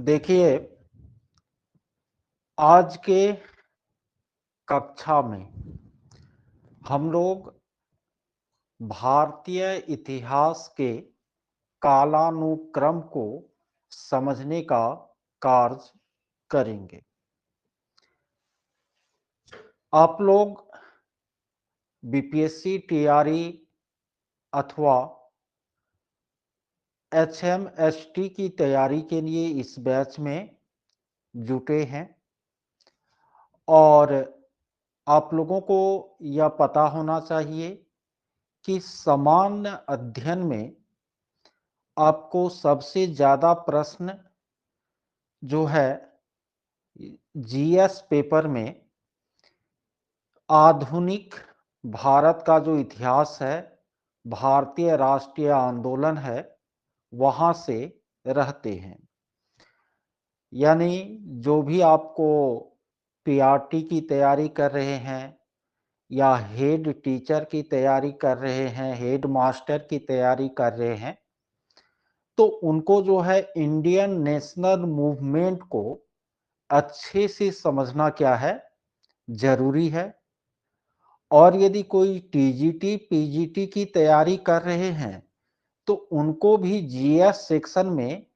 देखिए, आज के कक्षा में हम लोग भारतीय इतिहास के कालानुक्रम को समझने का कार्य करेंगे। आप लोग बीपीएससी, टीआरई अथवा एचएमएसटी की तैयारी के लिए इस बैच में जुटे हैं और आप लोगों को यह पता होना चाहिए कि सामान्य अध्ययन में आपको सबसे ज़्यादा प्रश्न जो है जीएस पेपर में आधुनिक भारत का जो इतिहास है, भारतीय राष्ट्रीय आंदोलन है, वहाँ से रहते हैं। यानी जो भी आपको पीआरटी की तैयारी कर रहे हैं या हेड टीचर की तैयारी कर रहे हैं, हेड मास्टर की तैयारी कर रहे हैं, तो उनको जो है इंडियन नेशनल मूवमेंट को अच्छे से समझना क्या है, जरूरी है। और यदि कोई टीजीटी, पीजीटी की तैयारी कर रहे हैं तो उनको भी जीएस सेक्शन में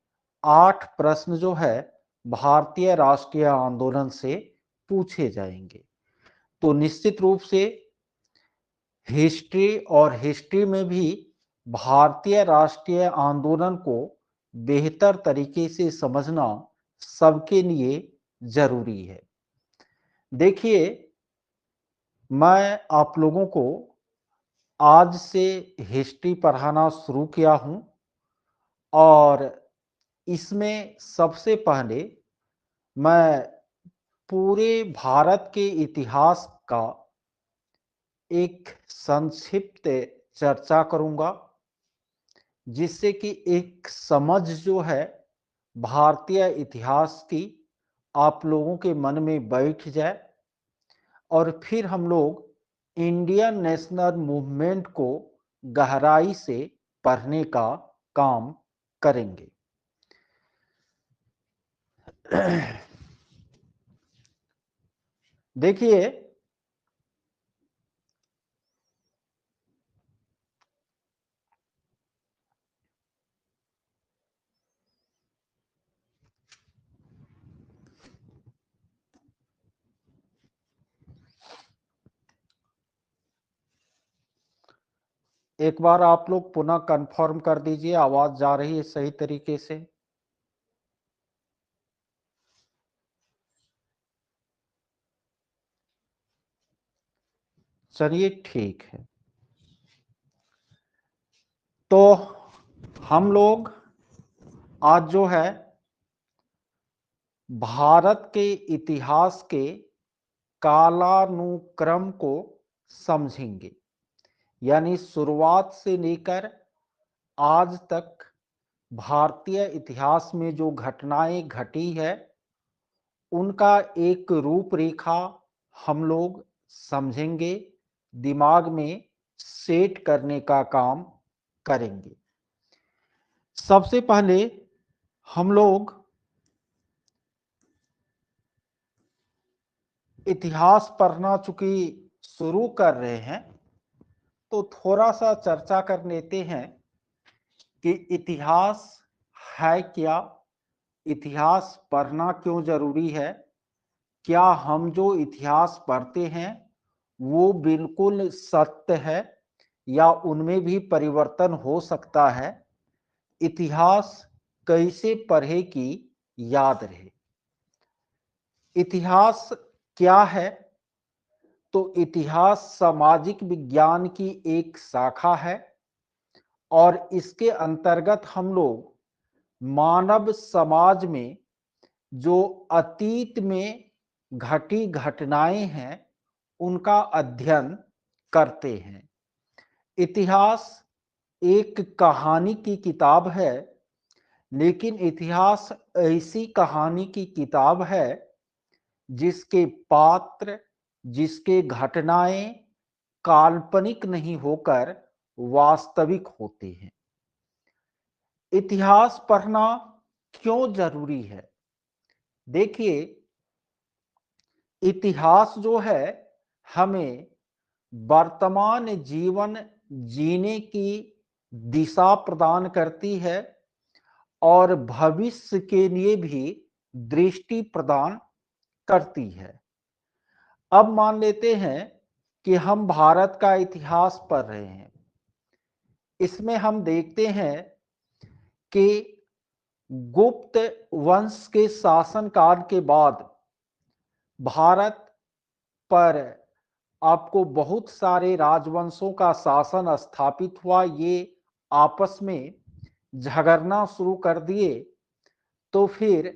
8 प्रश्न जो है भारतीय राष्ट्रीय आंदोलन से पूछे जाएंगे। तो निश्चित रूप से हिस्ट्री में भी भारतीय राष्ट्रीय आंदोलन को बेहतर तरीके से समझना सबके लिए जरूरी है। देखिए, मैं आप लोगों को आज से हिस्ट्री पढ़ाना शुरू किया हूं और इसमें सबसे पहले मैं पूरे भारत के इतिहास का एक संक्षिप्त चर्चा करूंगा, जिससे कि एक समझ जो है भारतीय इतिहास की आप लोगों के मन में बैठ जाए और फिर हम लोग इंडियन नेशनल मूवमेंट को गहराई से पढ़ने का काम करेंगे। देखिए, एक बार आप लोग पुनः कंफर्म कर दीजिए, आवाज जा रही है सही तरीके से। चलिए, ठीक है। तो हम लोग आज जो है भारत के इतिहास के कालानुक्रम को समझेंगे, यानी शुरुआत से लेकर आज तक भारतीय इतिहास में जो घटनाएं घटी है उनका एक रूपरेखा हम लोग समझेंगे, दिमाग में सेट करने का काम करेंगे। सबसे पहले हम लोग इतिहास पढ़ना चूंकि शुरू कर रहे हैं तो थोड़ा सा चर्चा कर लेते हैं कि इतिहास है क्या, इतिहास पढ़ना क्यों जरूरी है, क्या हम जो इतिहास पढ़ते हैं वो बिल्कुल सत्य है या उनमें भी परिवर्तन हो सकता है, इतिहास कैसे पढ़े कि याद रहे। इतिहास क्या है? तो इतिहास सामाजिक विज्ञान की एक शाखा है और इसके अंतर्गत हम लोग मानव समाज में जो अतीत में घटी घटनाएं हैं उनका अध्ययन करते हैं। इतिहास एक कहानी की किताब है, लेकिन इतिहास ऐसी कहानी की किताब है जिसके पात्र, जिसके घटनाएं काल्पनिक नहीं होकर वास्तविक होते हैं। इतिहास पढ़ना क्यों जरूरी है? देखिए, इतिहास जो है हमें वर्तमान जीवन जीने की दिशा प्रदान करती है और भविष्य के लिए भी दृष्टि प्रदान करती है। अब मान लेते हैं कि हम भारत का इतिहास पढ़ रहे हैं। इसमें हम देखते हैं कि गुप्त वंश के शासनकाल के बाद भारत पर आपको बहुत सारे राजवंशों का शासन स्थापित हुआ। ये आपस में झगड़ना शुरू कर दिए, तो फिर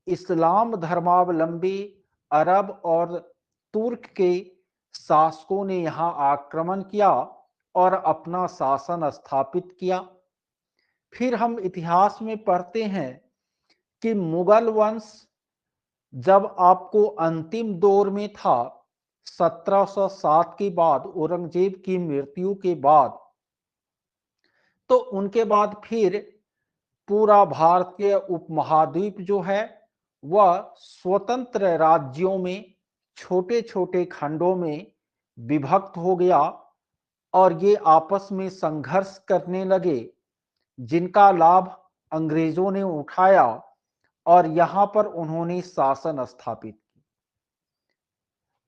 इस्लाम धर्मावलंबी अरब और तुर्क के शासकों ने यहाँ आक्रमण किया और अपना शासन स्थापित किया। फिर हम इतिहास में पढ़ते हैं कि मुगल वंश जब आपको अंतिम दौर में था, 1707 के बाद औरंगजेब की मृत्यु के बाद, तो उनके बाद फिर पूरा भारतीय उपमहाद्वीप जो है वह स्वतंत्र राज्यों में छोटे छोटे खंडों में विभक्त हो गया और ये आपस में संघर्ष करने लगे, जिनका लाभ अंग्रेजों ने उठाया और यहाँ पर उन्होंने शासन स्थापित किया।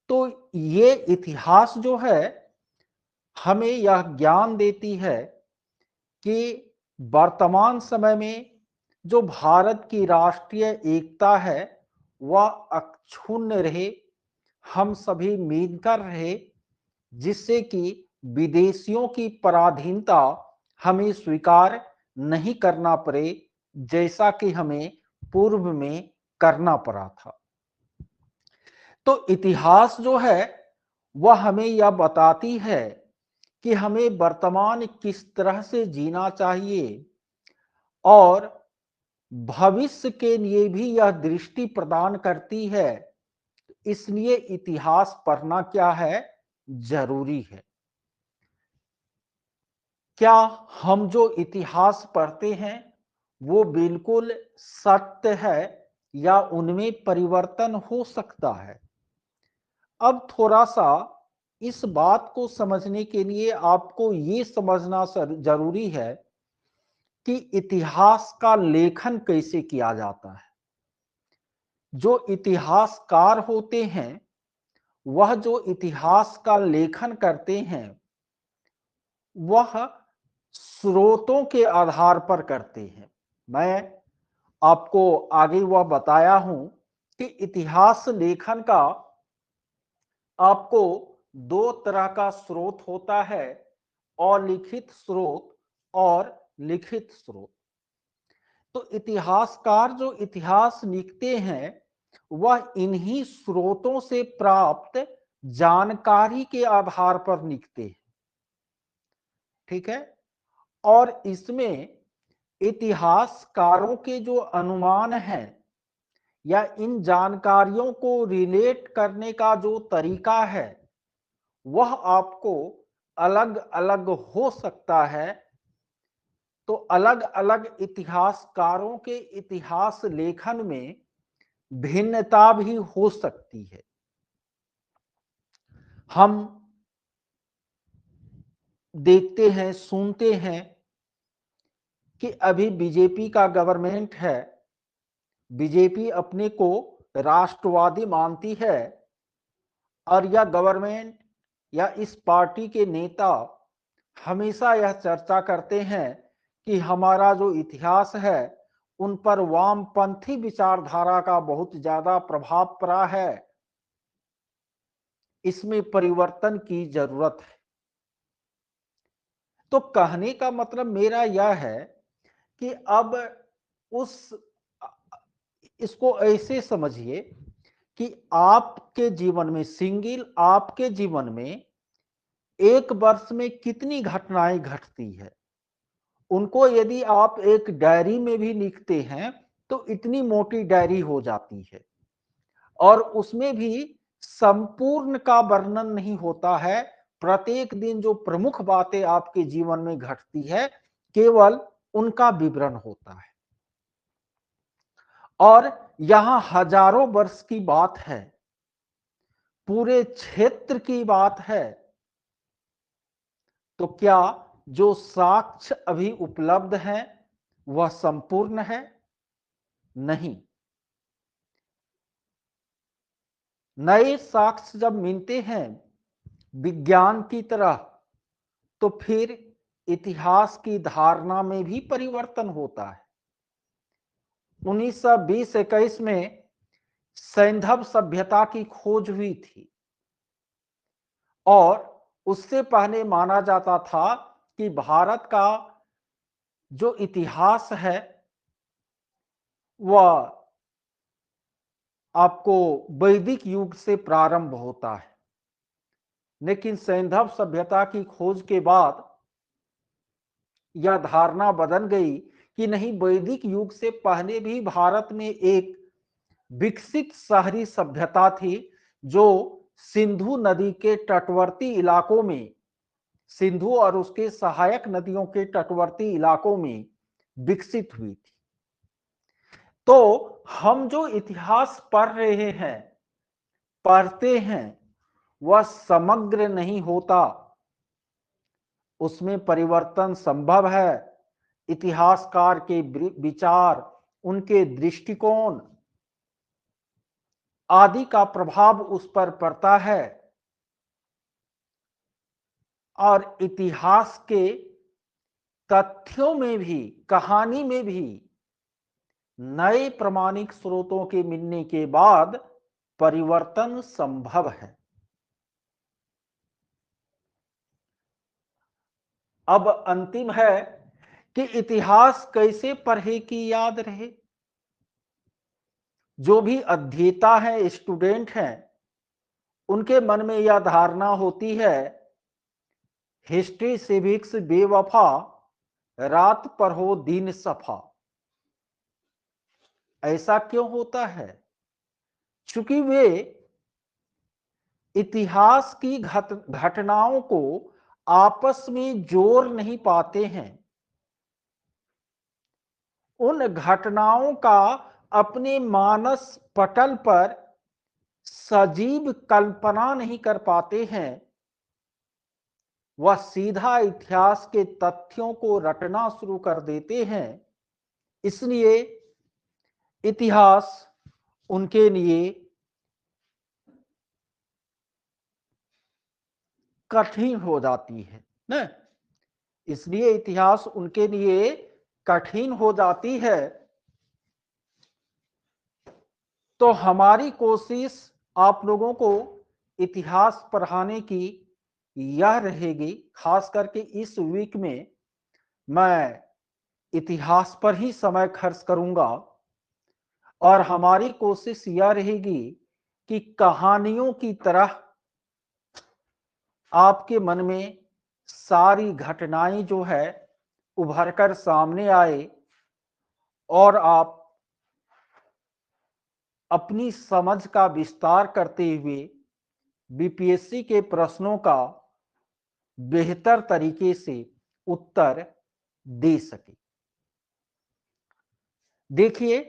तो ये इतिहास जो है हमें यह ज्ञान देती है कि वर्तमान समय में जो भारत की राष्ट्रीय एकता है वह अक्षुण्ण रहे, हम सभी मिलकर रहे, जिससे कि विदेशियों की पराधीनता हमें स्वीकार नहीं करना पड़े, जैसा कि हमें पूर्व में करना पड़ा था। तो इतिहास जो है वह हमें यह बताती है कि हमें वर्तमान किस तरह से जीना चाहिए और भविष्य के लिए भी यह दृष्टि प्रदान करती है। इसलिए इतिहास पढ़ना क्या है, जरूरी है। क्या हम जो इतिहास पढ़ते हैं वो बिल्कुल सत्य है या उनमें परिवर्तन हो सकता है? अब थोड़ा सा इस बात को समझने के लिए आपको ये समझना जरूरी है कि इतिहास का लेखन कैसे किया जाता है। जो इतिहासकार होते हैं वह जो इतिहास का लेखन करते हैं वह स्रोतों के आधार पर करते हैं। मैं आपको आगे वह बताया हूं कि इतिहास लेखन का आपको दो तरह का स्रोत होता है, अलिखित स्रोत और लिखित स्रोत। तो इतिहासकार जो इतिहास लिखते हैं वह इन्हीं स्रोतों से प्राप्त जानकारी के आधार पर लिखते हैं, ठीक है। और इसमें इतिहासकारों के जो अनुमान हैं या इन जानकारियों को रिलेट करने का जो तरीका है वह आपको अलग अलग हो सकता है। तो अलग अलग इतिहासकारों के इतिहास लेखन में भिन्नता भी हो सकती है। हम देखते हैं, सुनते हैं कि अभी बीजेपी का गवर्नमेंट है, बीजेपी अपने को राष्ट्रवादी मानती है और यह गवर्नमेंट या इस पार्टी के नेता हमेशा यह चर्चा करते हैं कि हमारा जो इतिहास है उन पर वामपंथी विचारधारा का बहुत ज्यादा प्रभाव पड़ा है, इसमें परिवर्तन की जरूरत है। तो कहने का मतलब मेरा यह है कि अब उस इसको ऐसे समझिए कि आपके जीवन में, सिंगल आपके जीवन में एक वर्ष में कितनी घटनाएं घटती है, उनको यदि आप एक डायरी में भी लिखते हैं तो इतनी मोटी डायरी हो जाती है और उसमें भी संपूर्ण का वर्णन नहीं होता है। प्रत्येक दिन जो प्रमुख बातें आपके जीवन में घटती है केवल उनका विवरण होता है। और यहां हजारों वर्ष की बात है, पूरे क्षेत्र की बात है। तो क्या जो साक्ष्य अभी उपलब्ध हैं वह संपूर्ण है? नहीं। नए साक्ष्य जब मिलते हैं विज्ञान की तरह, तो फिर इतिहास की धारणा में भी परिवर्तन होता है। 1920-21 में सैंधव सभ्यता की खोज हुई थी और उससे पहले माना जाता था कि भारत का जो इतिहास है वह आपको वैदिक युग से प्रारंभ होता है। लेकिन सैंधव सभ्यता की खोज के बाद यह धारणा बदल गई कि नहीं, वैदिक युग से पहले भी भारत में एक विकसित शहरी सभ्यता थी जो सिंधु नदी के तटवर्ती इलाकों में, सिंधु और उसके सहायक नदियों के तटवर्ती इलाकों में विकसित हुई थी। तो हम जो इतिहास पढ़ रहे हैं, पढ़ते हैं, वह समग्र नहीं होता, उसमें परिवर्तन संभव है। इतिहासकार के विचार, उनके दृष्टिकोण आदि का प्रभाव उस पर पड़ता है और इतिहास के तथ्यों में भी, कहानी में भी नए प्रामाणिक स्रोतों के मिलने के बाद परिवर्तन संभव है। अब अंतिम है कि इतिहास कैसे पढ़े कि याद रहे। जो भी अध्येता है, स्टूडेंट हैं, उनके मन में यह धारणा होती है हिस्ट्री सिविक्स बेवफा, रात पढ़ो दिन सफा। ऐसा क्यों होता है? क्योंकि वे इतिहास की घटनाओं को आपस में जोड़ नहीं पाते हैं, उन घटनाओं का अपने मानस पटल पर सजीव कल्पना नहीं कर पाते हैं, वह सीधा इतिहास के तथ्यों को रटना शुरू कर देते हैं। इसलिए इतिहास उनके लिए कठिन हो जाती है ना। इसलिए इतिहास उनके लिए कठिन हो जाती है। तो हमारी कोशिश आप लोगों को इतिहास पढ़ाने की यह रहेगी, खास करके इस वीक में मैं इतिहास पर ही समय खर्च करूंगा और हमारी कोशिश यह रहेगी कि कहानियों की तरह आपके मन में सारी घटनाएं जो है उभरकर सामने आए और आप अपनी समझ का विस्तार करते हुए बीपीएससी के प्रश्नों का बेहतर तरीके से उत्तर दे सके। देखिए,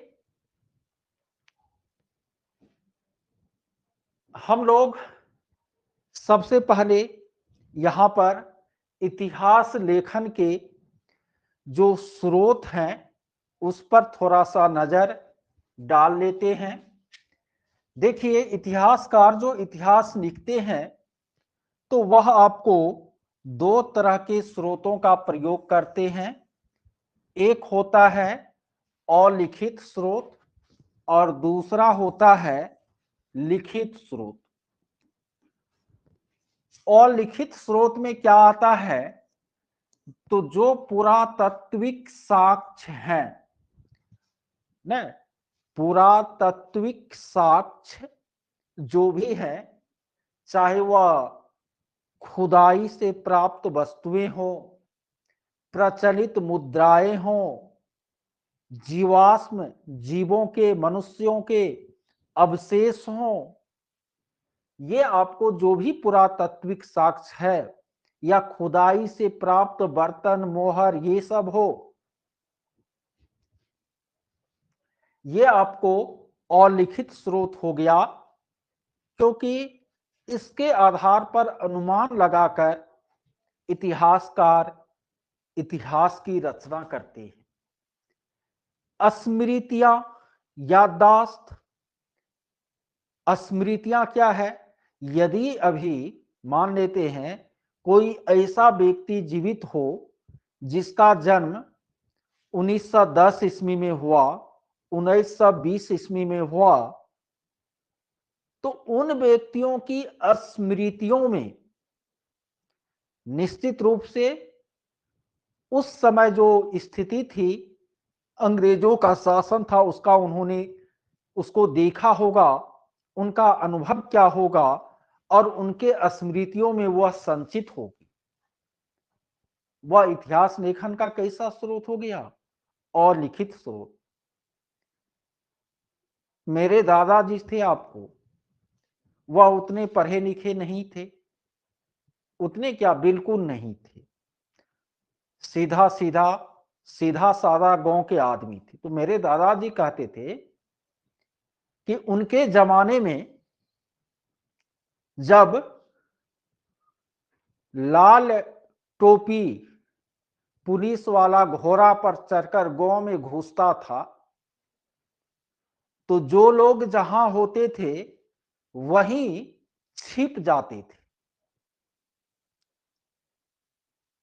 हम लोग सबसे पहले यहां पर इतिहास लेखन के जो स्रोत हैं उस पर थोड़ा सा नजर डाल लेते हैं। देखिए, इतिहासकार जो इतिहास लिखते हैं तो वह आपको दो तरह के स्रोतों का प्रयोग करते हैं। एक होता है अलिखित स्रोत और दूसरा होता है लिखित स्रोत। अलिखित स्रोत में क्या आता है, तो जो पुरातात्विक साक्ष्य हैं न, पुरातात्विक साक्ष्य जो भी है, चाहे वह खुदाई से प्राप्त वस्तुएं हो, प्रचलित मुद्राएं हो, जीवाश्म जीवों के, मनुष्यों के अवशेष हो, ये आपको जो भी पुरातात्विक साक्ष्य है या खुदाई से प्राप्त बर्तन, मोहर, ये सब हो, ये आपको और लिखित स्रोत हो गया, क्योंकि इसके आधार पर अनुमान लगाकर इतिहासकार इतिहास की रचना करते हैं। स्मृतियां, याददाश्त। स्मृतियां क्या है? यदि अभी मान लेते हैं कोई ऐसा व्यक्ति जीवित हो जिसका जन्म 1910 ईस्वी में हुआ, 1920 ईस्वी में हुआ, तो उन व्यक्तियों की स्मृतियों में निश्चित रूप से उस समय जो स्थिति थी, अंग्रेजों का शासन था, उसका उन्होंने उसको देखा होगा, उनका अनुभव क्या होगा, और उनके स्मृतियों में वह संचित होगी। वह इतिहास लेखन का कैसा स्रोत हो गया? और लिखित स्रोत। मेरे दादाजी थे आपको, वह उतने पढ़े लिखे नहीं थे, उतने क्या, बिल्कुल नहीं थे, सीधा सीधा सीधा साधा गांव के आदमी थे। तो मेरे दादाजी कहते थे कि उनके जमाने में जब लाल टोपी पुलिस वाला घोड़ा पर चढ़कर गांव में घुसता था, तो जो लोग जहां होते थे वहीं छिप जाते थे,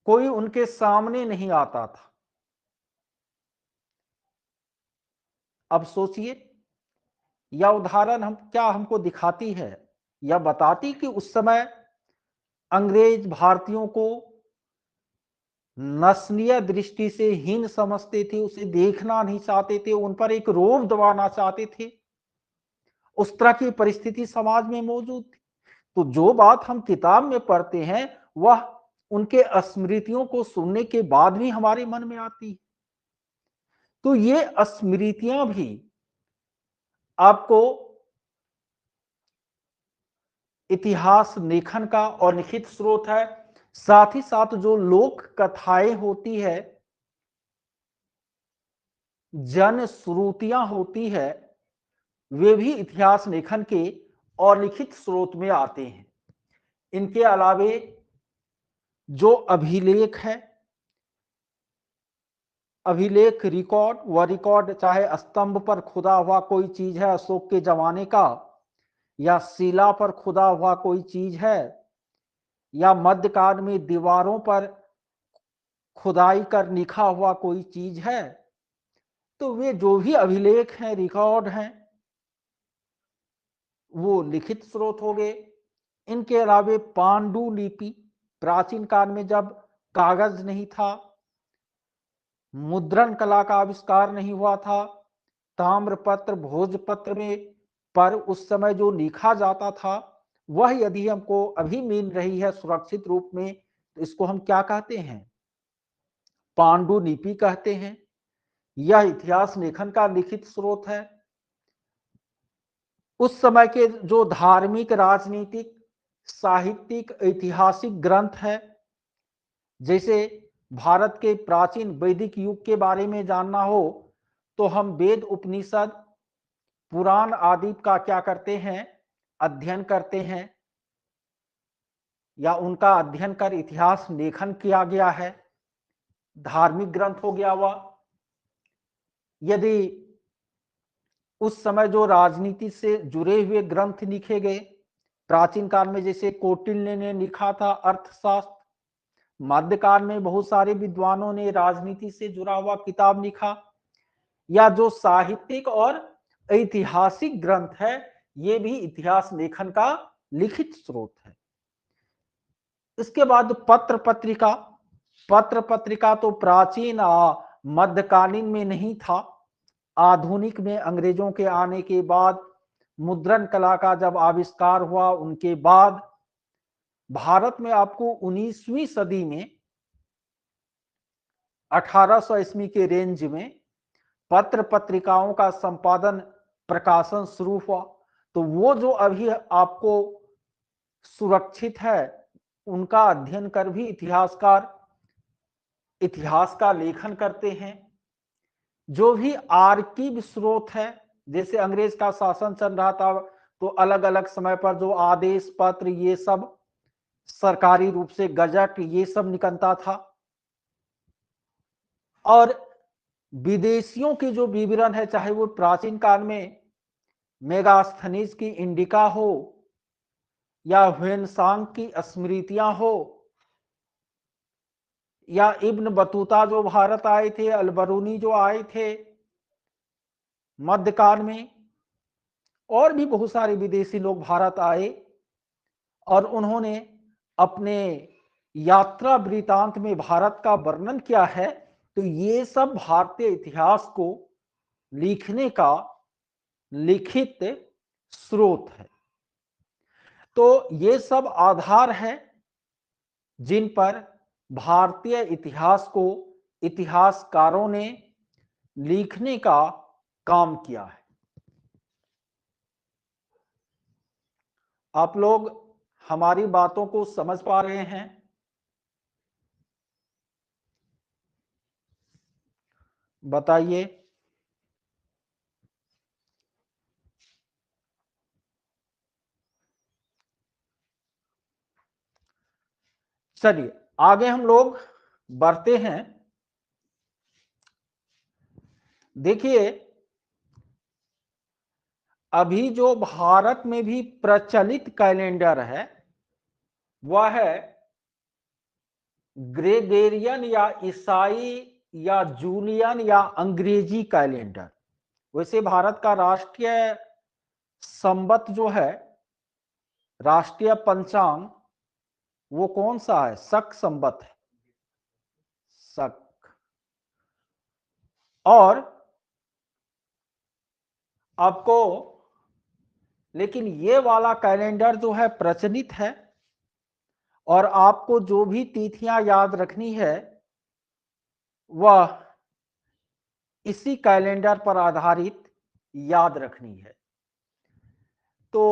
कोई उनके सामने नहीं आता था। अब सोचिए, यह उदाहरण हम क्या हमको दिखाती है, यह बताती कि उस समय अंग्रेज भारतीयों को नस्लीय दृष्टि से हीन समझते थे, उसे देखना नहीं चाहते थे, उन पर एक रोब दबाना चाहते थे। उस तरह की परिस्थिति समाज में मौजूद थी। तो जो बात हम किताब में पढ़ते हैं वह उनके स्मृतियों को सुनने के बाद भी हमारे मन में आती है। तो ये स्मृतियां भी आपको इतिहास लेखन का और लिखित स्रोत है। साथ ही साथ जो लोक कथाएं होती है, जन श्रुतियां होती है, वे भी इतिहास लेखन के और लिखित स्रोत में आते हैं। इनके अलावे जो अभिलेख है, अभिलेख रिकॉर्ड, वह रिकॉर्ड चाहे स्तंभ पर खुदा हुआ कोई चीज है अशोक के जमाने का, या शिला पर खुदा हुआ कोई चीज है, या मध्यकाल में दीवारों पर खुदाई कर लिखा हुआ कोई चीज है, तो वे जो भी अभिलेख हैं, रिकॉर्ड हैं, वो लिखित स्रोत हो गए। इनके अलावे पांडुलिपि, प्राचीन काल में जब कागज नहीं था, मुद्रण कला का आविष्कार नहीं हुआ था, ताम्रपत्र भोजपत्र में पर उस समय जो लिखा जाता था वह यदि हमको अभी मिल रही है सुरक्षित रूप में, तो इसको हम क्या कहते हैं? पांडुलिपि कहते हैं। यह इतिहास लेखन का लिखित स्रोत है। उस समय के जो धार्मिक, राजनीतिक, साहित्यिक, ऐतिहासिक ग्रंथ है, जैसे भारत के प्राचीन वैदिक युग के बारे में जानना हो तो हम वेद, उपनिषद, पुराण आदि का क्या करते हैं? अध्ययन करते हैं, या उनका अध्ययन कर इतिहास लेखन किया गया है। धार्मिक ग्रंथ हो गया वह। यदि उस समय जो राजनीति से जुड़े हुए ग्रंथ लिखे गए प्राचीन काल में, जैसे कौटिल्य ने लिखा था अर्थशास्त्र, मध्यकाल में बहुत सारे विद्वानों ने राजनीति से जुड़ा हुआ किताब लिखा, या जो साहित्यिक और ऐतिहासिक ग्रंथ है, ये भी इतिहास लेखन का लिखित स्रोत है। इसके बाद पत्र पत्रिका। पत्र पत्रिका तो प्राचीन मध्यकालीन में नहीं था, आधुनिक में अंग्रेजों के आने के बाद, मुद्रण कला का जब आविष्कार हुआ उनके बाद भारत में आपको 19वीं सदी में 1800 ईस्वी के रेंज में पत्र पत्रिकाओं का संपादन, प्रकाशन शुरू हुआ। तो वो जो अभी आपको सुरक्षित है, उनका अध्ययन कर भी इतिहासकार इतिहास का लेखन करते हैं। जो भी आर्कीव स्रोत है, जैसे अंग्रेज का शासन चल रहा था तो अलग अलग समय पर जो आदेश पत्र ये सब सरकारी रूप से गजट ये सब निकलता था। और विदेशियों के जो विवरण है, चाहे वो प्राचीन काल में मेगास्थनीज की इंडिका हो या ह्वेनसांग की स्मृतियां हो या इब्न बतूता जो भारत आए थे, अलबरूनी जो आए थे मध्यकाल में, और भी बहुत सारे विदेशी लोग भारत आए और उन्होंने अपने यात्रा वृतांत में भारत का वर्णन किया है। तो ये सब भारतीय इतिहास को लिखने का लिखित स्रोत है। तो ये सब आधार है जिन पर भारतीय इतिहास को इतिहासकारों ने लिखने का काम किया है। आप लोग हमारी बातों को समझ पा रहे हैं? बताइए। चलिए आगे हम लोग बढ़ते हैं। देखिए अभी जो भारत में भी प्रचलित कैलेंडर है वह है ग्रेगोरियन या ईसाई या जूलियन या अंग्रेजी कैलेंडर। वैसे भारत का राष्ट्रीय संवत जो है, राष्ट्रीय पंचांग, वो कौन सा है? शक संवत है, शक। और आपको लेकिन ये वाला कैलेंडर जो है प्रचलित है और आपको जो भी तिथियां याद रखनी है वह इसी कैलेंडर पर आधारित याद रखनी है। तो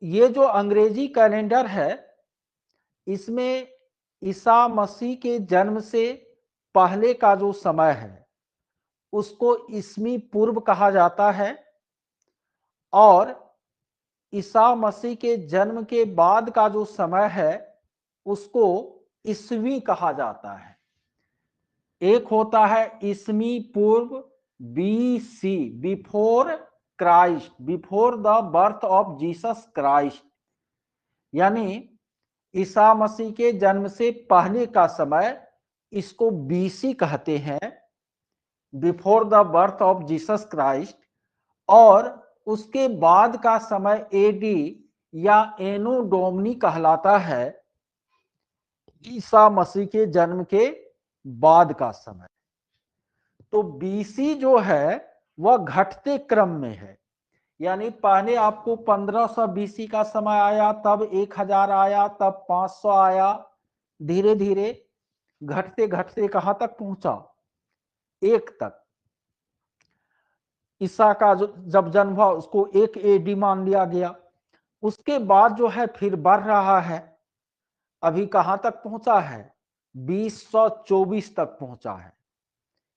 ये जो अंग्रेजी कैलेंडर है इसमें ईसा मसीह के जन्म से पहले का जो समय है उसको ईस्वी पूर्व कहा जाता है और ईसा मसीह के जन्म के बाद का जो समय है उसको ईस्वी कहा जाता है। एक होता है ईस्वी पूर्व, BC, before Christ, before the birth of Jesus Christ, यानी ईसा मसीह के जन्म से पहले का समय, इसको BC कहते हैं, before the birth of Jesus Christ. और उसके बाद का समय AD या एनो डोमनी कहलाता है, ईसा मसीह के जन्म के बाद का समय। तो BC जो है वह घटते क्रम में है, यानी पहले आपको 1500 BC का समय आया, तब 1000 आया, तब 500 आया, धीरे धीरे घटते घटते कहां तक पहुंचा? 1 तक। ईसा का जो जब जन्म हुआ उसको 1 AD मान लिया गया। उसके बाद जो है फिर बढ़ रहा है, अभी कहां तक पहुंचा है? 2024 तक पहुंचा है।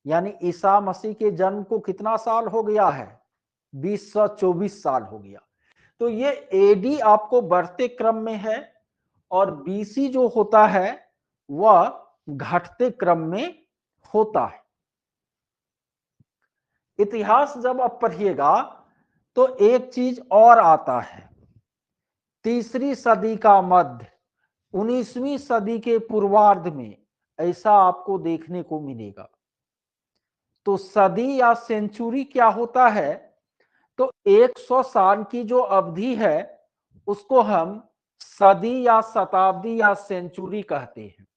यानी ईसा मसीह के जन्म को कितना साल हो गया है? 2024 साल हो गया। तो ये AD आपको बढ़ते क्रम में है और BC जो होता है वह घटते क्रम में होता है। इतिहास जब आप पढ़िएगा तो एक चीज और आता है, 3री सदी का मध्य, 19वीं सदी के पूर्वार्ध में ऐसा आपको देखने को मिलेगा। तो सदी या सेंचुरी क्या होता है? तो 100 साल की जो अवधि है उसको हम सदी या शताब्दी या सेंचुरी कहते हैं।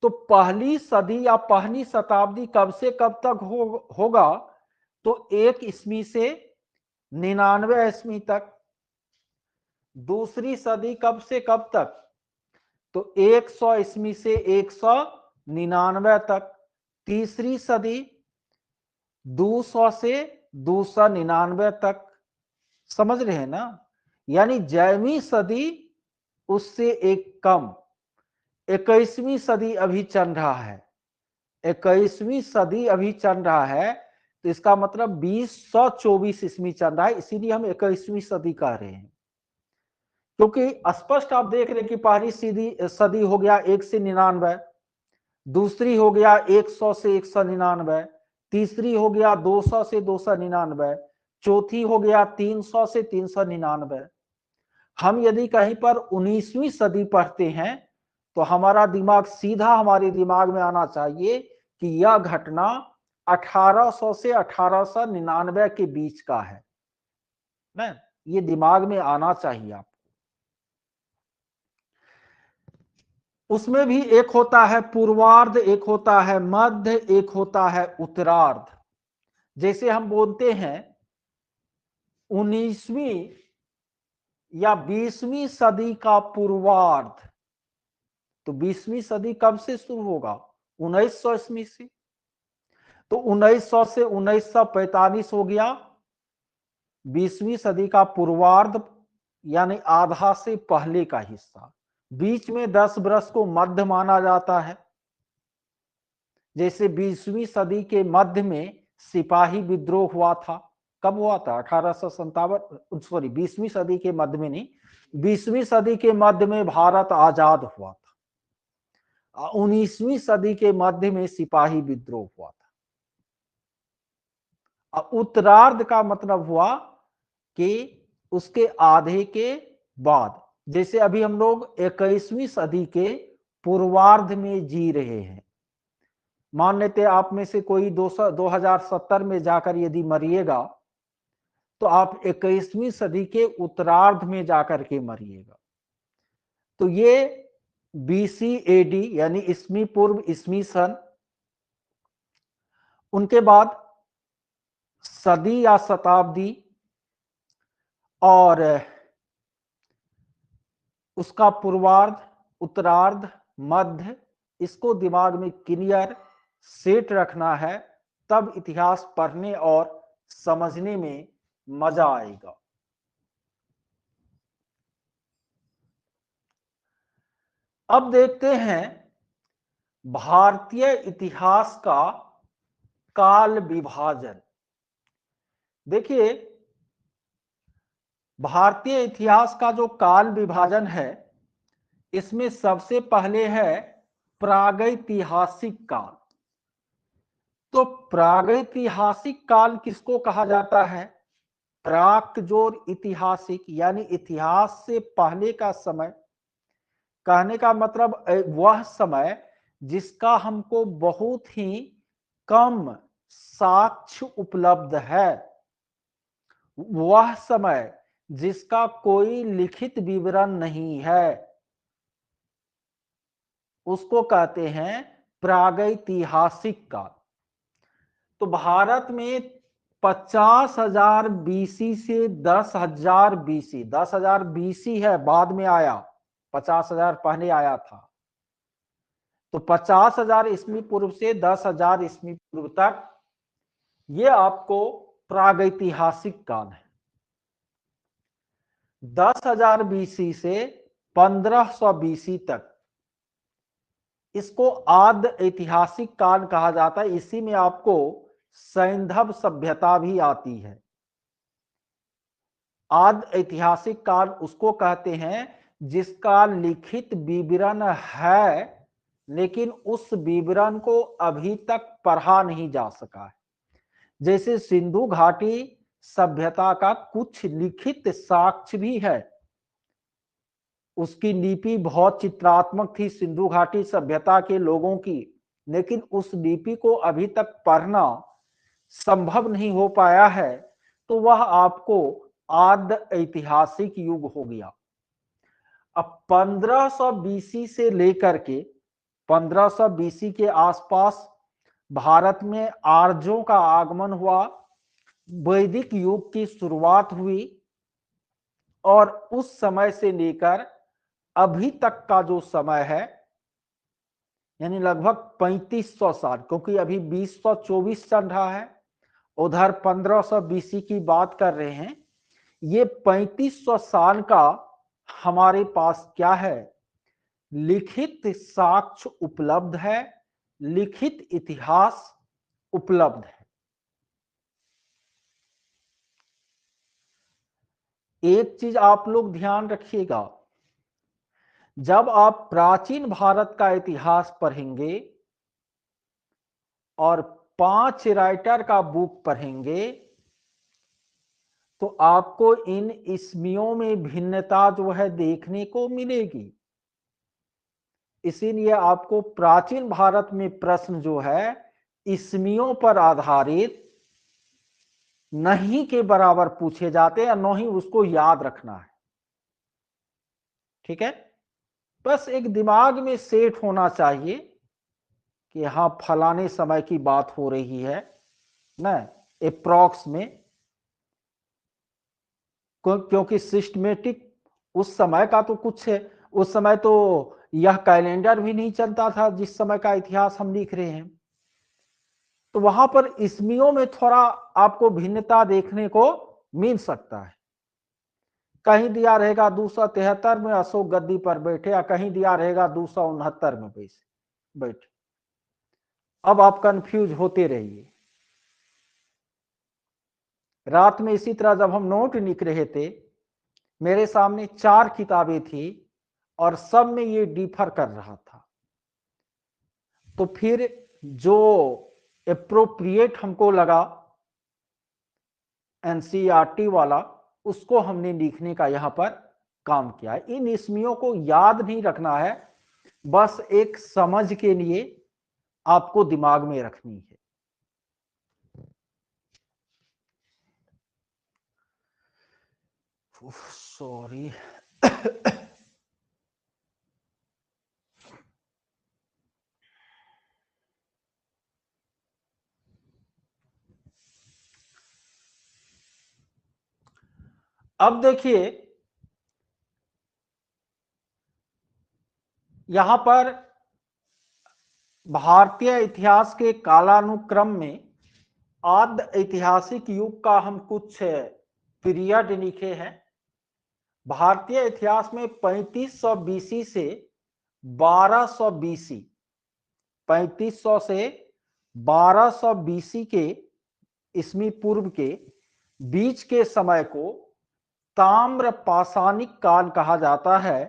तो पहली सदी या पहली शताब्दी कब से कब तक होगा? तो 1 ईस्वी से 99 ईस्वी तक। दूसरी सदी कब से कब तक? तो 100 ईस्वी से 199 तक। तीसरी सदी 200 से 299 तक। समझ रहे हैं ना? यानी जयवीं सदी उससे एक कम। 21वीं सदी अभी चल रहा है, 21वीं सदी अभी चल रहा है, तो इसका मतलब 2024 ईस्वी चल रहा है, इसीलिए हम 21वीं सदी कह रहे हैं। क्योंकि स्पष्ट आप देख रहे हैं कि पहली सदी हो गया 1 से 99, दूसरी हो गया 100 से 199, तीसरी हो गया 200 से 299, चौथी हो गया 300 से 399। हम यदि कहीं पर 19वीं सदी पढ़ते हैं तो हमारा दिमाग सीधा हमारे दिमाग में आना चाहिए कि यह घटना 1800 से 1899 के बीच का है ना, ये दिमाग में आना चाहिए आपको। उसमें भी एक होता है पूर्वार्ध, एक होता है मध्य, एक होता है उत्तरार्ध। जैसे हम बोलते हैं 19वीं या 20वीं सदी का पूर्वार्ध, तो 20वीं सदी कब से शुरू होगा? 1900 ईस्वी से। तो 1900 से 1945 हो गया 20वीं सदी का पूर्वार्ध, यानी आधा से पहले का हिस्सा। बीच में 10 वर्ष को मध्य माना जाता है। जैसे 20वीं सदी के मध्य में सिपाही विद्रोह हुआ था। कब हुआ था? 1857, सॉरी 20वीं सदी के मध्य में नहीं, 20वीं सदी के मध्य में भारत आजाद हुआ था। 19वीं सदी के मध्य में सिपाही विद्रोह हुआ था। उत्तरार्ध का मतलब हुआ कि उसके आधे के बाद। जैसे अभी हम लोग 21वीं सदी के पूर्वार्ध में जी रहे हैं। मान लेते आप में से कोई 2070 में जाकर यदि मरिएगा तो आप 21वीं सदी के उत्तरार्ध में जाकर के मरिएगा। तो ये BC AD यानी ईस्वी पूर्व ईस्वी सन, उनके बाद सदी या शताब्दी और उसका पूर्वार्ध, उत्तरार्ध, मध्य, इसको दिमाग में क्लियर सेट रखना है, तब इतिहास पढ़ने और समझने में मजा आएगा। अब देखते हैं भारतीय इतिहास का काल विभाजन। देखिए, भारतीय इतिहास का जो काल विभाजन है, इसमें सबसे पहले है प्रागैतिहासिक काल। तो प्रागैतिहासिक काल किसको कहा जाता है? प्राक जोर ऐतिहासिक, यानी इतिहास से पहले का समय। कहने का मतलब वह समय जिसका हमको बहुत ही कम साक्ष्य उपलब्ध है, वह समय जिसका कोई लिखित विवरण नहीं है, उसको कहते हैं प्रागैतिहासिक काल। तो भारत में 50,000 BC से 10,000 BC, 10,000 BC है, बाद में आया, 50,000 पहले आया था। तो 50,000 ईस्वी पूर्व से 10,000 ईस्वी पूर्व तक ये आपको प्रागैतिहासिक काल है। 10,000 BC से 1500 BC तक इसको आद्य ऐतिहासिक काल कहा जाता है। इसी में आपको सैंधव सभ्यता भी आती है। आद्य ऐतिहासिक काल उसको कहते हैं जिसका लिखित विवरण है, लेकिन उस विवरण को अभी तक पढ़ा नहीं जा सका है। जैसे सिंधु घाटी सभ्यता का कुछ लिखित साक्ष्य भी है, उसकी लिपि बहुत चित्रात्मक थी सिंधु घाटी सभ्यता के लोगों की, लेकिन उस लिपि को अभी तक पढ़ना संभव नहीं हो पाया है। तो वह आपको आद्य ऐतिहासिक युग हो गया। अब 1500 BC से लेकर के 1500 BC के आसपास भारत में आर्यों का आगमन हुआ, वैदिक युग की शुरुआत हुई, और उस समय से लेकर अभी तक का जो समय है, यानी लगभग 3500 साल, क्योंकि अभी 2024 चल रहा है, उधर 1500 BC की बात कर रहे हैं। ये 3500 साल का हमारे पास क्या है? लिखित साक्ष्य उपलब्ध है, लिखित इतिहास उपलब्ध है। एक चीज आप लोग ध्यान रखिएगा, जब आप प्राचीन भारत का इतिहास पढ़ेंगे और 5 राइटर का बुक पढ़ेंगे तो आपको इन ईस्वियों में भिन्नता जो है देखने को मिलेगी। इसीलिए आपको प्राचीन भारत में प्रश्न जो है ईस्वियों पर आधारित नहीं के बराबर पूछे जाते हैं, न ही उसको याद रखना है। ठीक है, बस एक दिमाग में सेट होना चाहिए कि हाँ फलाने समय की बात हो रही है ना, अप्रॉक्स में, क्योंकि सिस्टमेटिक उस समय का तो कुछ है, उस समय तो यह कैलेंडर भी नहीं चलता था जिस समय का इतिहास हम लिख रहे हैं। तो वहां पर ईस्वियों में थोड़ा आपको भिन्नता देखने को मिल सकता है। कहीं दिया रहेगा 273 में अशोक गद्दी पर बैठे, या कहीं दिया रहेगा 269 में बैठे। अब आप कंफ्यूज होते रहिए। रात में इसी तरह जब हम नोट लिख रहे थे, मेरे सामने 4 किताबें थी और सब में ये डिफर कर रहा था। तो फिर जो एप्रोप्रिएट हमको लगा एनसीईआरटी वाला, उसको हमने लिखने का यहां पर काम किया है। इन ईस्वियों को याद नहीं रखना है, बस एक समझ के लिए आपको दिमाग में रखनी है। सॉरी अब देखिए यहां पर भारतीय इतिहास के कालानुक्रम में आद्य ऐतिहासिक युग का हम कुछ पीरियड लिखे हैं। भारतीय इतिहास में 3500 बीसी से 1200 बीसी, 3500 से 1200 बीसी के ईस्वी पूर्व के बीच के समय को ताम्र पाषाणिक काल कहा जाता है,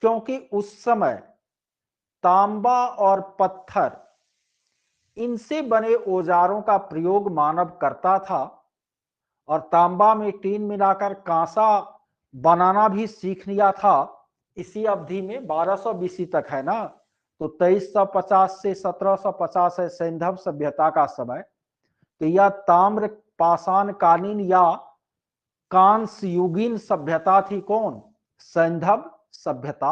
क्योंकि उस समय तांबा और पत्थर इनसे बने औजारों का प्रयोग मानव करता था, और तांबा में टीन मिलाकर कांसा बनाना भी सीख लिया था इसी अवधि में। 1200 बीसी तक है ना, तो 2350 से 1750 है सैंधव सभ्यता का समय। तो यह ताम्र पाषाण कालीन या कांस्य युगीन सभ्यता थी। कौन? सैंधव सभ्यता।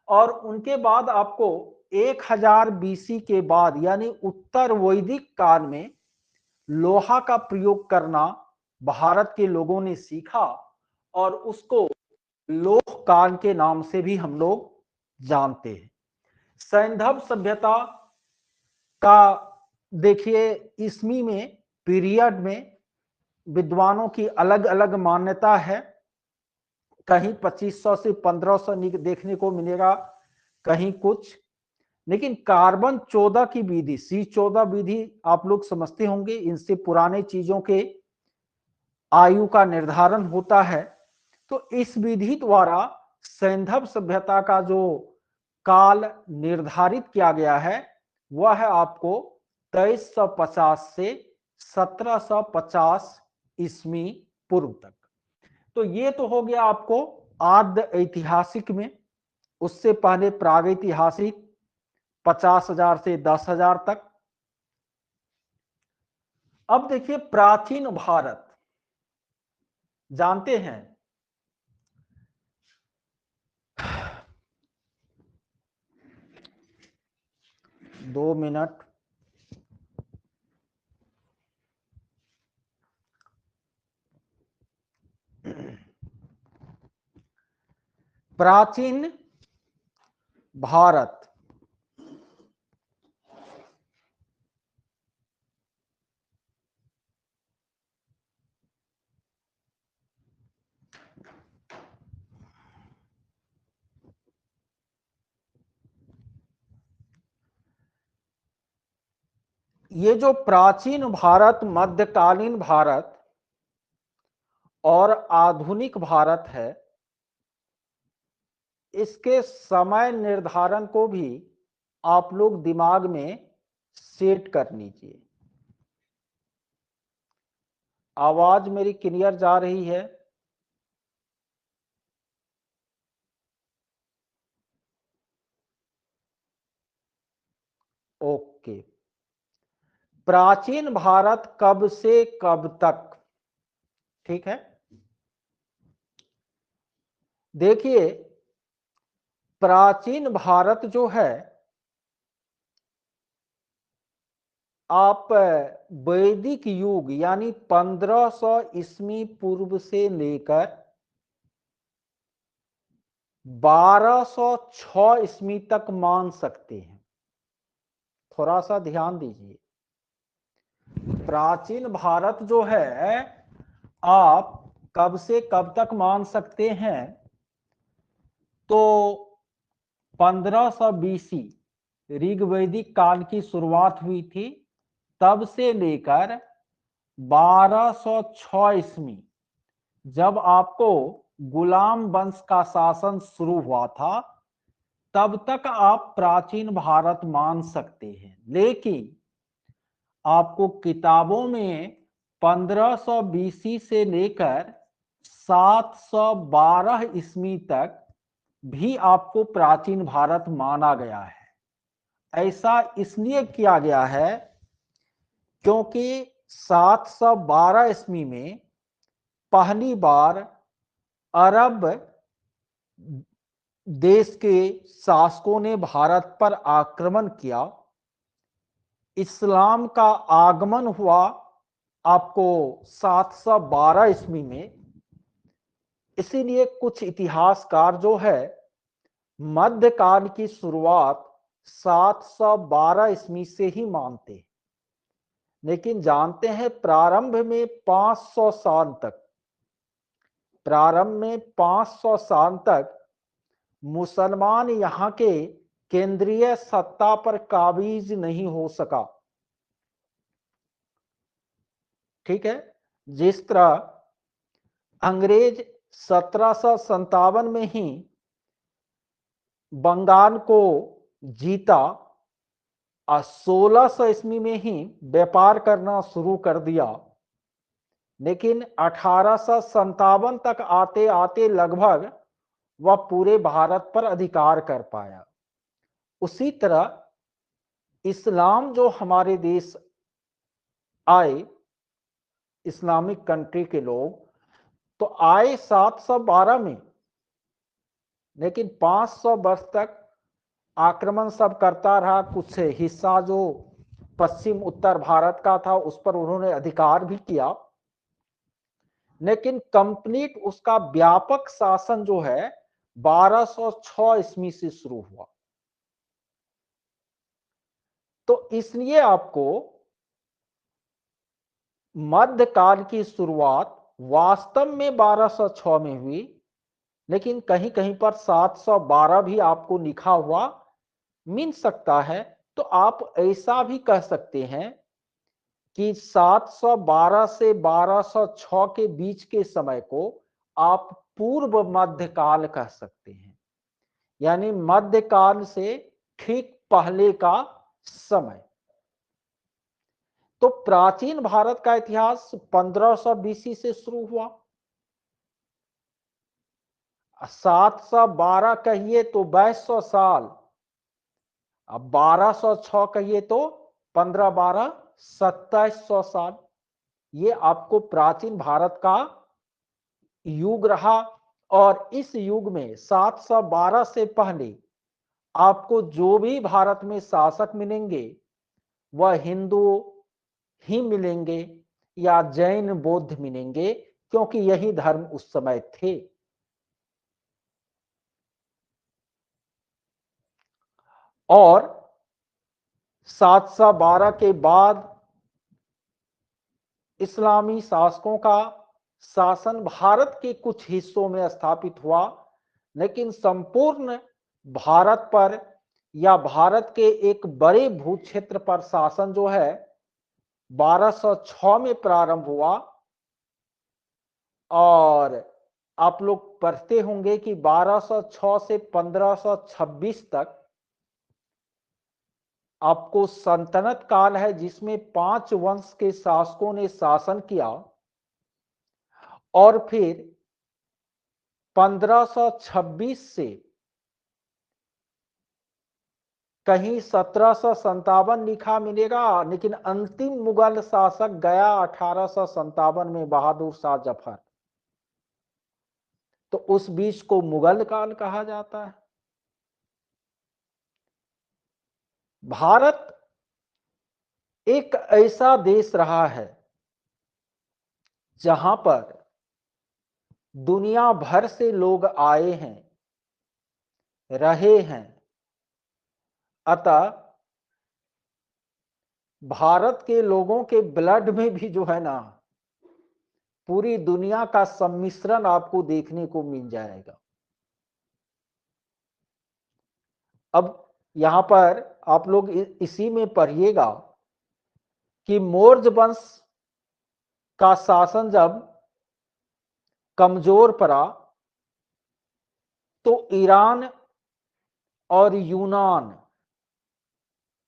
और उनके बाद आपको 1000 बीसी के बाद यानी उत्तर वैदिक काल में लोहा का प्रयोग करना भारत के लोगों ने सीखा, और उसको लोह काल के नाम से भी हम लोग जानते हैं। सैंधव सभ्यता का देखिए ईस्वी में पीरियड में विद्वानों की अलग अलग मान्यता है। कहीं 2500 से 1500 देखने को मिलेगा, कहीं कुछ। लेकिन कार्बन 14 की विधि, C14 विधि आप लोग समझते होंगे, इनसे पुराने चीजों के आयु का निर्धारण होता है। तो इस विधि द्वारा सैंधव सभ्यता का जो काल निर्धारित किया गया है वह है आपको 2350 से 1750 ईस्वी पूर्व तक। तो ये तो हो गया आपको आद्य ऐतिहासिक में। उससे पहले प्रागैतिहासिक 50,000 से 10,000 तक। अब देखिए प्राचीन भारत, जानते हैं 2 मिनट। प्राचीन भारत ये जो प्राचीन भारत, मध्यकालीन भारत और आधुनिक भारत है, इसके समय निर्धारण को भी आप लोग दिमाग में सेट कर लीजिए। आवाज मेरी क्लियर जा रही है? ओके। प्राचीन भारत कब से कब तक, ठीक है। देखिए, प्राचीन भारत जो है, आप वैदिक युग यानी 1500 ईस्वी पूर्व से लेकर 1206 ईस्वी तक मान सकते हैं। थोड़ा सा ध्यान दीजिए, प्राचीन भारत जो है आप कब से कब तक मान सकते हैं, तो 1500 बीसी ऋग्वैदिक काल की शुरुआत हुई थी, तब से लेकर 1206 ईस्वी जब आपको गुलाम वंश का शासन शुरू हुआ था, तब तक आप प्राचीन भारत मान सकते हैं। लेकिन आपको किताबों में 1500 बीसी से लेकर 712 ईस्वी तक भी आपको प्राचीन भारत माना गया है। ऐसा इसलिए किया गया है क्योंकि 712 ईस्वी में पहली बार अरब देश के शासकों ने भारत पर आक्रमण किया, इस्लाम का आगमन हुआ आपको 712 ईस्वी में। इसीलिए कुछ इतिहासकार जो है मध्यकाल की शुरुआत 712 ईस्वी से ही मानते हैं, लेकिन जानते हैं प्रारंभ में 500 साल तक, प्रारंभ में 500 साल तक मुसलमान यहां के केंद्रीय सत्ता पर काबिज नहीं हो सका, ठीक है। जिस तरह अंग्रेज 1757 में ही बंगाल को जीता और 1600 ईस्वी में ही व्यापार करना शुरू कर दिया, लेकिन 1857 तक आते आते लगभग वह पूरे भारत पर अधिकार कर पाया। उसी तरह इस्लाम जो हमारे देश आए, इस्लामिक कंट्री के लोग तो आए 712 में, लेकिन 500 वर्ष तक आक्रमण सब करता रहा। कुछ हिस्सा जो पश्चिम उत्तर भारत का था उस पर उन्होंने अधिकार भी किया, लेकिन कंप्लीट उसका व्यापक शासन जो है 1206 ईस्वी से शुरू हुआ। तो इसलिए आपको मध्यकाल की शुरुआत वास्तव में 1206 में हुई, लेकिन कहीं कहीं पर 712 भी आपको लिखा हुआ मिल सकता है। तो आप ऐसा भी कह सकते हैं कि 712 से 1206 के बीच के समय को आप पूर्व मध्यकाल कह सकते हैं, यानी मध्यकाल से ठीक पहले का समय। तो प्राचीन भारत का इतिहास 1500 बीसी से शुरू हुआ, 712 कहिए तो 2200 साल, अब 1206 कहिए तो 15 12 2700 साल। ये आपको प्राचीन भारत का युग रहा। और इस युग में 712 से पहले आपको जो भी भारत में शासक मिलेंगे वह हिंदू ही मिलेंगे या जैन बौद्ध मिलेंगे, क्योंकि यही धर्म उस समय थे। और 712 के बाद इस्लामी शासकों का शासन भारत के कुछ हिस्सों में स्थापित हुआ, लेकिन संपूर्ण भारत पर या भारत के एक बड़े भूक्षेत्र पर शासन जो है 1206 में प्रारंभ हुआ और आप लोग पढ़ते होंगे कि 1206 से 1526 तक आपको सल्तनत काल है, जिसमें 5 वंश के शासकों ने शासन किया। और फिर 1526 से कहीं 1757 लिखा मिलेगा, लेकिन अंतिम मुगल शासक गया 1857 में, बहादुर शाह जफर। तो उस बीच को मुगल काल कहा जाता है। भारत एक ऐसा देश रहा है जहां पर दुनिया भर से लोग आए हैं, रहे हैं। अतः भारत के लोगों के ब्लड में भी जो है ना, पूरी दुनिया का सम्मिश्रण आपको देखने को मिल जाएगा। अब यहां पर आप लोग इसी में पढ़िएगा कि मौर्य वंश का शासन जब कमजोर पड़ा तो ईरान और यूनान,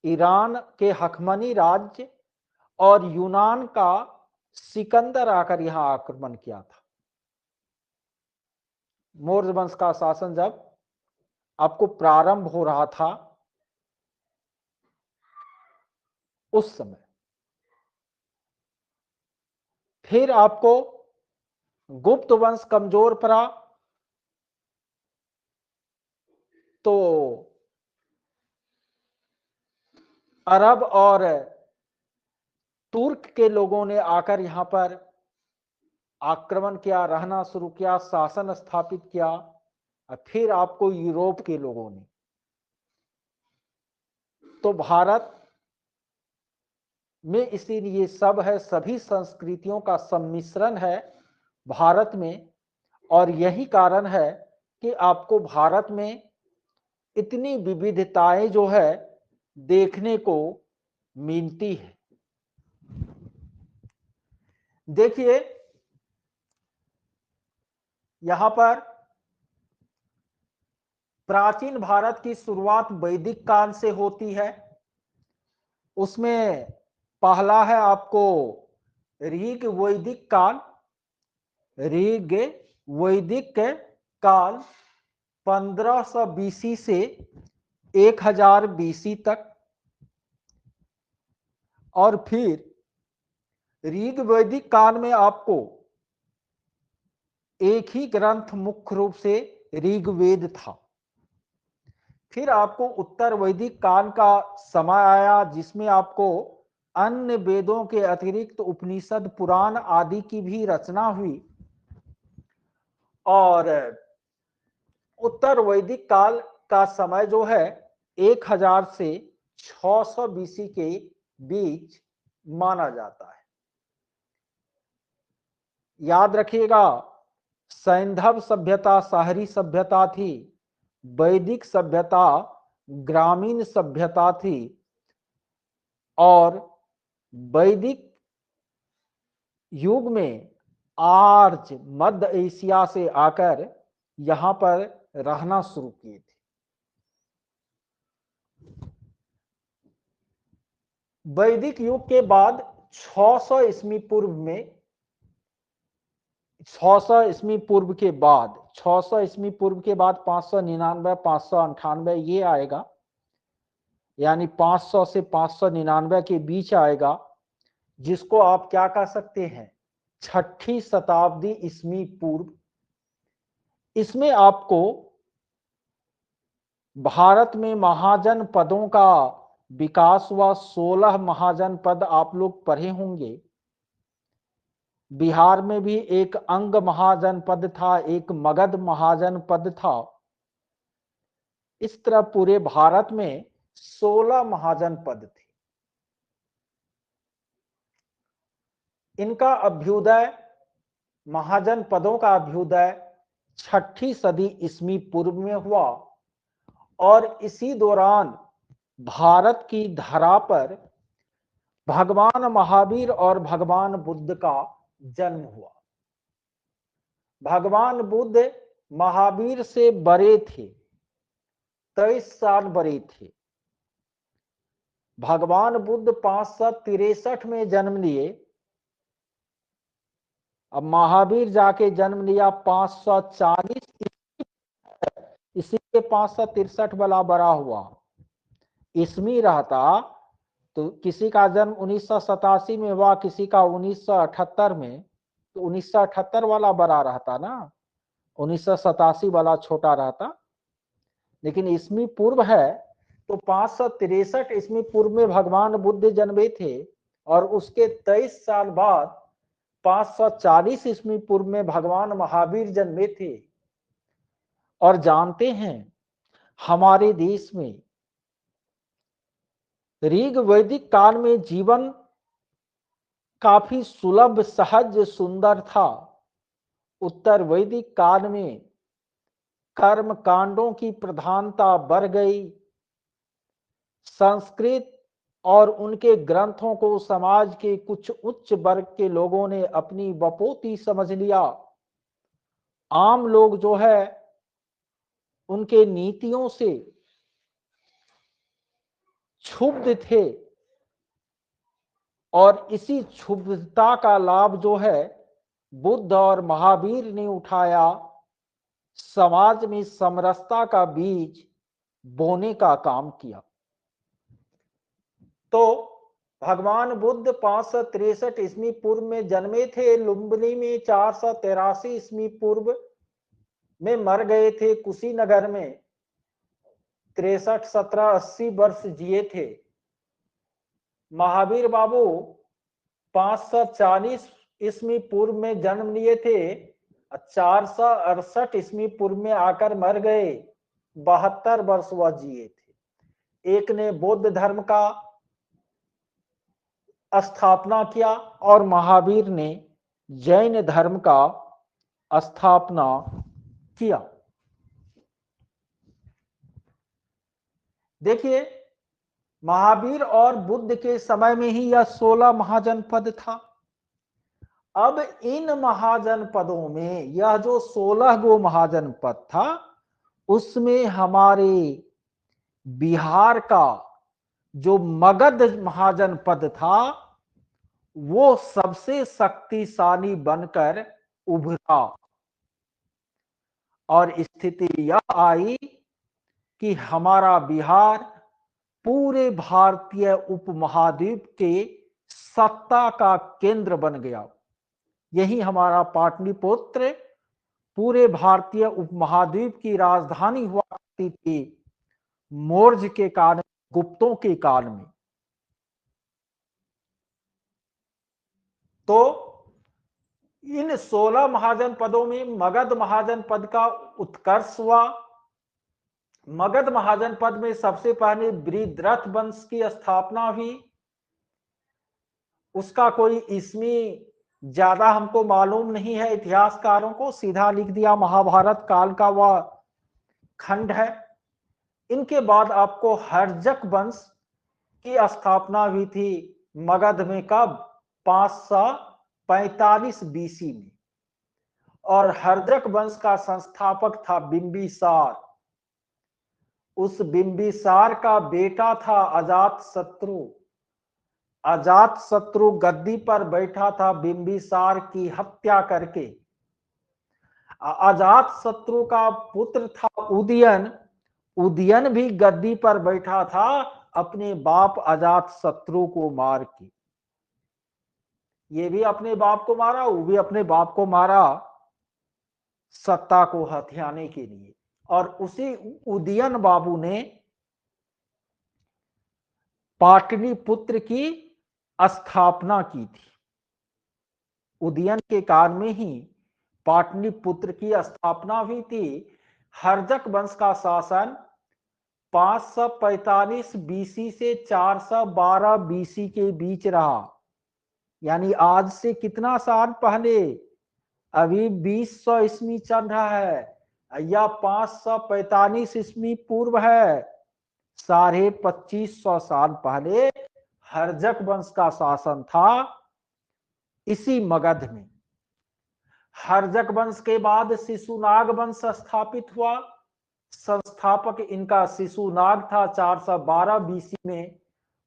ईरान के हकमनी राज्य और यूनान का सिकंदर आकर यहां आक्रमण किया था। मौर्य वंश का शासन जब आपको प्रारंभ हो रहा था उस समय, फिर आपको गुप्त वंश कमजोर पड़ा तो अरब और तुर्क के लोगों ने आकर यहां पर आक्रमण किया, रहना शुरू किया, शासन स्थापित किया। और फिर आपको यूरोप के लोगों ने। तो भारत में इसीलिए सब है, सभी संस्कृतियों का सम्मिश्रण है भारत में। और यही कारण है कि आपको भारत में इतनी विविधताएं जो है देखने को मिलती है। देखिए यहां पर प्राचीन भारत की शुरुआत वैदिक काल से होती है। उसमें पहला है आपको ऋग वैदिक काल। ऋग वैदिक काल 1500 बीसी से 1000 बीसी तक। और फिर ऋग वैदिक काल में आपको एक ही ग्रंथ मुख्य रूप से ऋग्वेद था। फिर आपको उत्तर वैदिक काल का समय आया, जिसमें आपको अन्य वेदों के अतिरिक्त उपनिषद, पुराण आदि की भी रचना हुई। और उत्तर वैदिक काल का समय जो है 1000 से 600 बीसी के बीच माना जाता है। याद रखिएगा, सैंधव सभ्यता शहरी सभ्यता थी, वैदिक सभ्यता ग्रामीण सभ्यता थी। और वैदिक युग में आर्य मध्य एशिया से आकर यहां पर रहना शुरू किए थे। वैदिक युग के बाद 600 ईस्वी पूर्व में, 600 ईस्वी पूर्व के बाद, 600 ईस्वी पूर्व के बाद 599 598 ये आएगा, यानी 500 से 599 के बीच आएगा, जिसको आप क्या कह सकते हैं, 6ठी शताब्दी ईस्वी पूर्व। इसमें आपको भारत में महाजन पदों का विकास हुआ। 16 महाजन पद आप लोग पढ़े होंगे। बिहार में भी एक अंग महाजन पद था, एक मगध महाजन पद था। इस तरह पूरे भारत में 16 महाजन पद थे। इनका अभ्युदय, महाजन पदों का अभ्युदय 6ठी सदी ईस्वी पूर्व में हुआ। और इसी दौरान भारत की धरा पर भगवान महावीर और भगवान बुद्ध का जन्म हुआ। भगवान बुद्ध महावीर से बड़े थे, 23 साल बड़े थे। भगवान बुद्ध 563 में जन्म लिए, अब महावीर जाके जन्म लिया 540, इसी के 563 वाला बड़ा हुआ। इसमें रहता तो किसी का जन्म 1987 में हुआ, किसी का 1978 में, तो 1978 वाला बड़ा रहता ना, 1987 वाला छोटा रहता। लेकिन इसमें पूर्व है तो 563 ईस्वी पूर्व में भगवान बुद्ध जन्मे थे, और उसके 23 साल बाद 540 ईस्वी पूर्व में भगवान महावीर जन्मे थे। और जानते हैं हमारे देश में ऋग वैदिक काल में जीवन काफी सुलभ, सहज, सुंदर था। उत्तर वैदिक काल में कर्म कांडों की प्रधानता बढ़ गई। संस्कृत और उनके ग्रंथों को समाज के कुछ उच्च वर्ग के लोगों ने अपनी बपोती समझ लिया। आम लोग जो है उनके नीतियों से क्षुब्ध थे, और इसी क्षुब्धता का लाभ जो है बुद्ध और महावीर ने उठाया, समाज में समरसता का बीज बोने का काम किया। तो भगवान बुद्ध 563 ईस्वी पूर्व में जन्मे थे लुम्बिनी में, 483 ईस्वी पूर्व में मर गए थे कुशीनगर में, 63, 17, 80 वर्ष जिए थे। महावीर बाबू 540 ईस्वी पूर्व में जन्म लिए थे, 468 ईस्वी पूर्व में आकर मर गए, 72 वर्ष वह जिए थे। एक ने बौद्ध धर्म का स्थापना किया और महावीर ने जैन धर्म का स्थापना किया। देखिए, महावीर और बुद्ध के समय में ही यह 16 महाजनपद था। अब इन महाजनपदों में यह जो 16 गो महाजनपद था, उसमें हमारे बिहार का जो मगध महाजनपद था वो सबसे शक्तिशाली बनकर उभरा, और स्थिति यह आई कि हमारा बिहार पूरे भारतीय उपमहाद्वीप के सत्ता का केंद्र बन गया। यही हमारा पाटलिपुत्र पूरे भारतीय उपमहाद्वीप की राजधानी हुआ करती थी मौर्य के काल में, गुप्तों के काल में। तो इन 16 महाजनपदों में मगध महाजनपद का उत्कर्ष हुआ। मगध महाजनपद में सबसे पहले बृहद्रथ वंश की स्थापना हुई। उसका कोई इसमें ज्यादा हमको मालूम नहीं है, इतिहासकारों को सीधा लिख दिया महाभारत काल का वह खंड है। इनके बाद आपको हर्जक वंश की स्थापना हुई थी मगध में, कब? 545 बीसी में, और हर्जक वंश का संस्थापक था बिंबिसार। उस बिंबिसार का बेटा था अजात शत्रु। अजात शत्रु गद्दी पर बैठा था बिंबिसार की हत्या करके। अजात शत्रु का पुत्र था उदयन। उदयन भी गद्दी पर बैठा था अपने बाप अजात शत्रु को मार के। ये भी अपने बाप को मारा, वो भी अपने बाप को मारा सत्ता को हथियाने के लिए। और उसी उदयन बाबू ने पाटलिपुत्र की स्थापना की थी। उदयन के काल में ही पाटलिपुत्र की स्थापना हुई थी। हर्जक वंश का शासन 545 बीसी से 412 बीसी के बीच रहा, यानी आज से कितना साल पहले? अभी 2000 ईस्वी चल रहा है या 545 ईस्वी पूर्व है। 2550 साल पहले हर्जक वंश का शासन था इसी मगध में। हर्जक वंश के बाद शिशुनाग वंश स्थापित हुआ। संस्थापक इनका शिशुनाग था। 412 बीसी में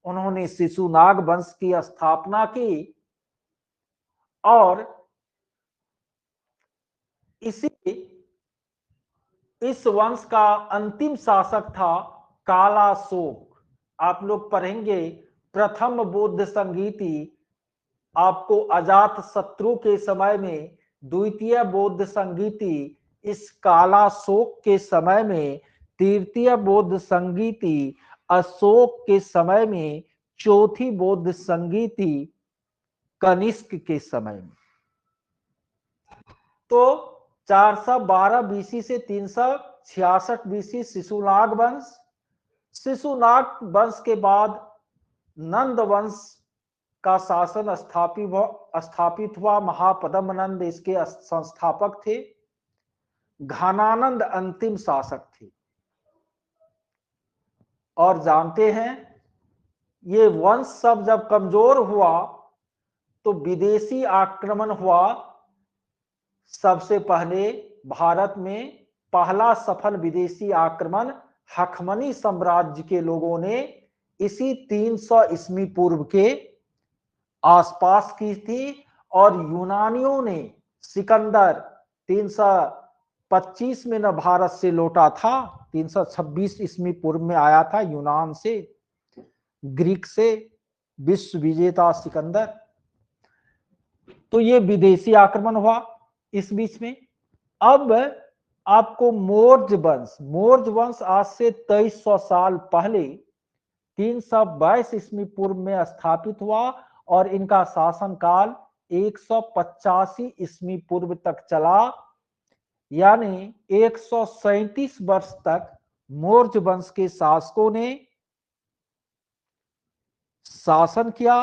उन्होंने शिशुनाग वंश की स्थापना की और इस वंश का अंतिम शासक था कालाशोक। आप लोग पढ़ेंगे प्रथम बौद्ध संगीति आपको अजात शत्रु के समय में, द्वितीय बौद्ध संगीति इस कालाशोक के समय में, तृतीय बौद्ध संगीति अशोक के समय में, चौथी बौद्ध संगीति कनिष्क के समय में। तो 412 बीसी से 366 बीसी शिशुनाग वंश। शिशुनाग वंश के बाद नंद वंश का शासन स्थापित हुआ। महापद्म नंद इसके संस्थापक थे। घनानंद अंतिम शासक थे। और जानते हैं ये वंश सब जब कमजोर हुआ तो विदेशी आक्रमण हुआ। सबसे पहले भारत में पहला सफल विदेशी आक्रमण हखमनी साम्राज्य के लोगों ने इसी 300 ईस्वी पूर्व के आसपास की थी। और यूनानियों ने सिकंदर 325 में न भारत से लौटा था, 326 ईस्वी पूर्व में आया था यूनान से, ग्रीक से, विश्व विजेता सिकंदर। तो ये विदेशी आक्रमण हुआ इस बीच में। अब आपको मौर्य वंश आज से 2300 साल पहले 322 ईस्वी पूर्व में स्थापित हुआ और इनका शासनकाल 185 ईस्वी पूर्व तक चला। यानी 137 वर्ष तक मौर्य वंश के शासकों ने शासन किया।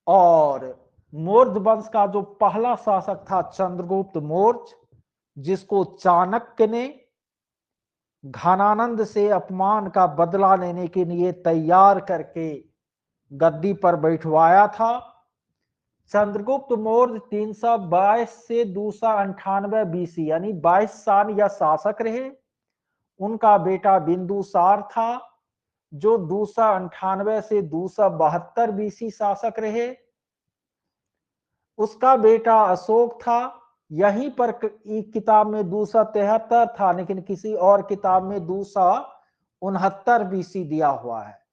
और मौर्य वंश का जो पहला शासक था चंद्रगुप्त मौर्य, जिसको चाणक्य ने घनानंद से अपमान का बदला लेने के लिए तैयार करके गद्दी पर बैठवाया था। चंद्रगुप्त मौर्य 322 से 298 बीसी यानी 22 साल यह शासक रहे। उनका बेटा बिंदुसार था जो 298 से 272 बीसी शासक रहे। उसका बेटा अशोक था। यहीं पर किताब में 273 था, लेकिन किसी और किताब में 269 बीसी दिया हुआ है।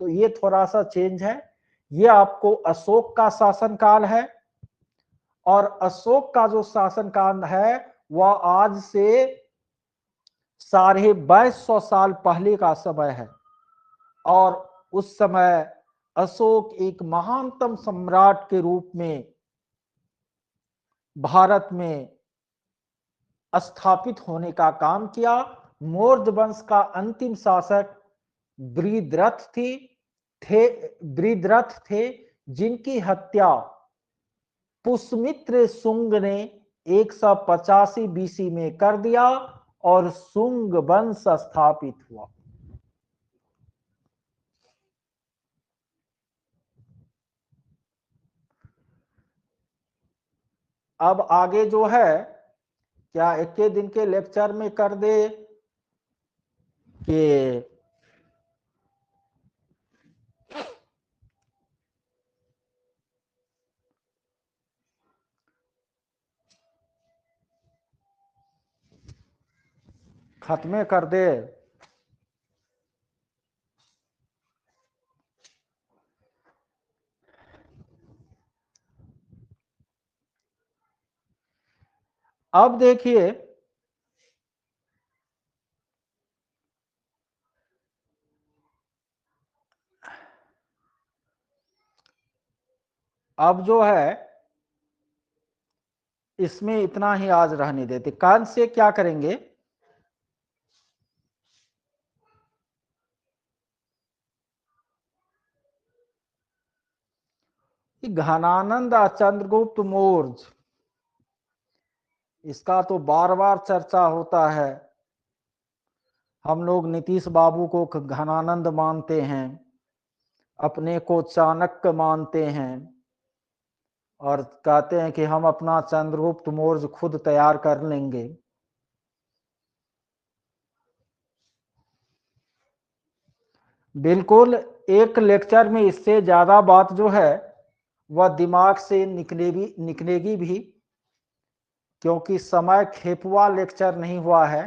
तो ये थोड़ा सा चेंज है। ये आपको अशोक का शासनकाल है। और अशोक का जो शासनकाल है वह आज से 2250 साल पहले का समय है। और उस समय अशोक एक महानतम सम्राट के रूप में भारत में स्थापित होने का काम किया। मौर्य वंश का अंतिम शासक बृहद्रथ थे, जिनकी हत्या पुष्यमित्र शुंग ने 185 बीसी में कर दिया और शुंग वंश स्थापित हुआ। अब आगे जो है क्या एक के दिन के लेक्चर में कर दे कि खत्मे कर दे। अब देखिए अब जो है इसमें इतना ही आज रहने देते। कान से क्या करेंगे, घनानंद चंद्रगुप्त मौर्य, इसका तो बार बार चर्चा होता है। हम लोग नीतीश बाबू को घनानंद मानते हैं, अपने को चाणक्य मानते हैं, और कहते हैं कि हम अपना चंद्रगुप्त मौर्य खुद तैयार कर लेंगे। बिल्कुल, एक लेक्चर में इससे ज्यादा बात जो है वह दिमाग से निकलेगी भी, क्योंकि समय खेपुआ लेक्चर नहीं हुआ है।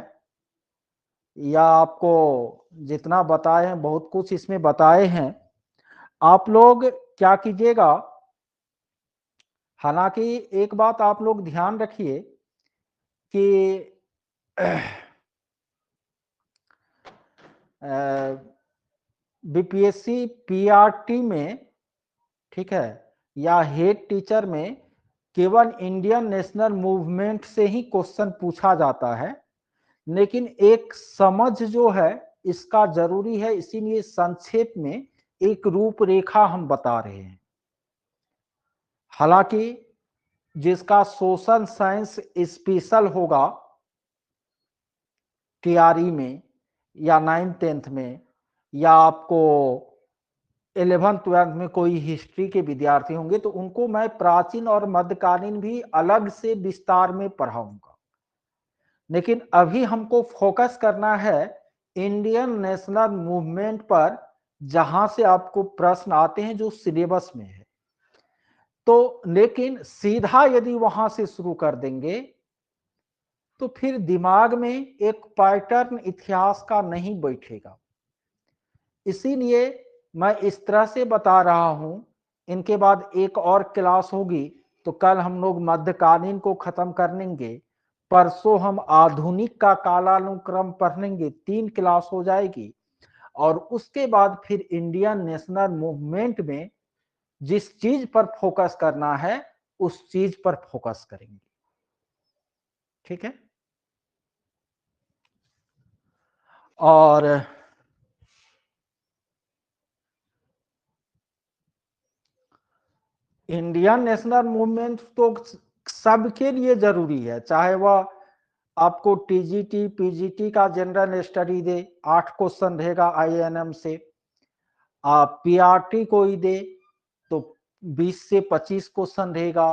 या आपको जितना बताए हैं बहुत कुछ इसमें बताए हैं। आप लोग क्या कीजिएगा, हालांकि एक बात आप लोग ध्यान रखिए कि बीपीएससी पीआरटी में, ठीक है, या हेड टीचर में केवल इंडियन नेशनल मूवमेंट से ही क्वेश्चन पूछा जाता है, लेकिन एक समझ जो है इसका जरूरी है, इसीलिए संक्षेप में एक रूपरेखा हम बता रहे हैं। हालांकि जिसका सोशल साइंस स्पेशल होगा टीआरई में या 9th-10th में, या आपको 11th-12th में कोई हिस्ट्री के विद्यार्थी होंगे तो उनको मैं प्राचीन और मध्यकालीन भी अलग से विस्तार में पढ़ाऊंगा। लेकिन अभी हमको फोकस करना है इंडियन नेशनल मूवमेंट पर, जहां से आपको प्रश्न आते हैं जो सिलेबस में है। तो लेकिन सीधा यदि वहां से शुरू कर देंगे तो फिर दिमाग में एक पैटर्न इतिहास का नहीं बैठेगा। इसीलिए मैं इस तरह से बता रहा हूं। इनके बाद एक और क्लास होगी, तो कल हम लोग मध्यकालीन को खत्म कर लेंगे, परसों हम आधुनिक का कालानुक्रम पढ़ लेंगे, 3 क्लास हो जाएगी। और उसके बाद फिर इंडियन नेशनल मूवमेंट में जिस चीज पर फोकस करना है उस चीज पर फोकस करेंगे। ठीक है। और इंडियन नेशनल मूवमेंट तो सबके लिए जरूरी है, चाहे वह आपको टीजीटी पीजीटी का जनरल स्टडी दे, 8 क्वेश्चन रहेगा आईएनएम से। आप पीआरटी कोई दे तो 20 से 25 क्वेश्चन रहेगा।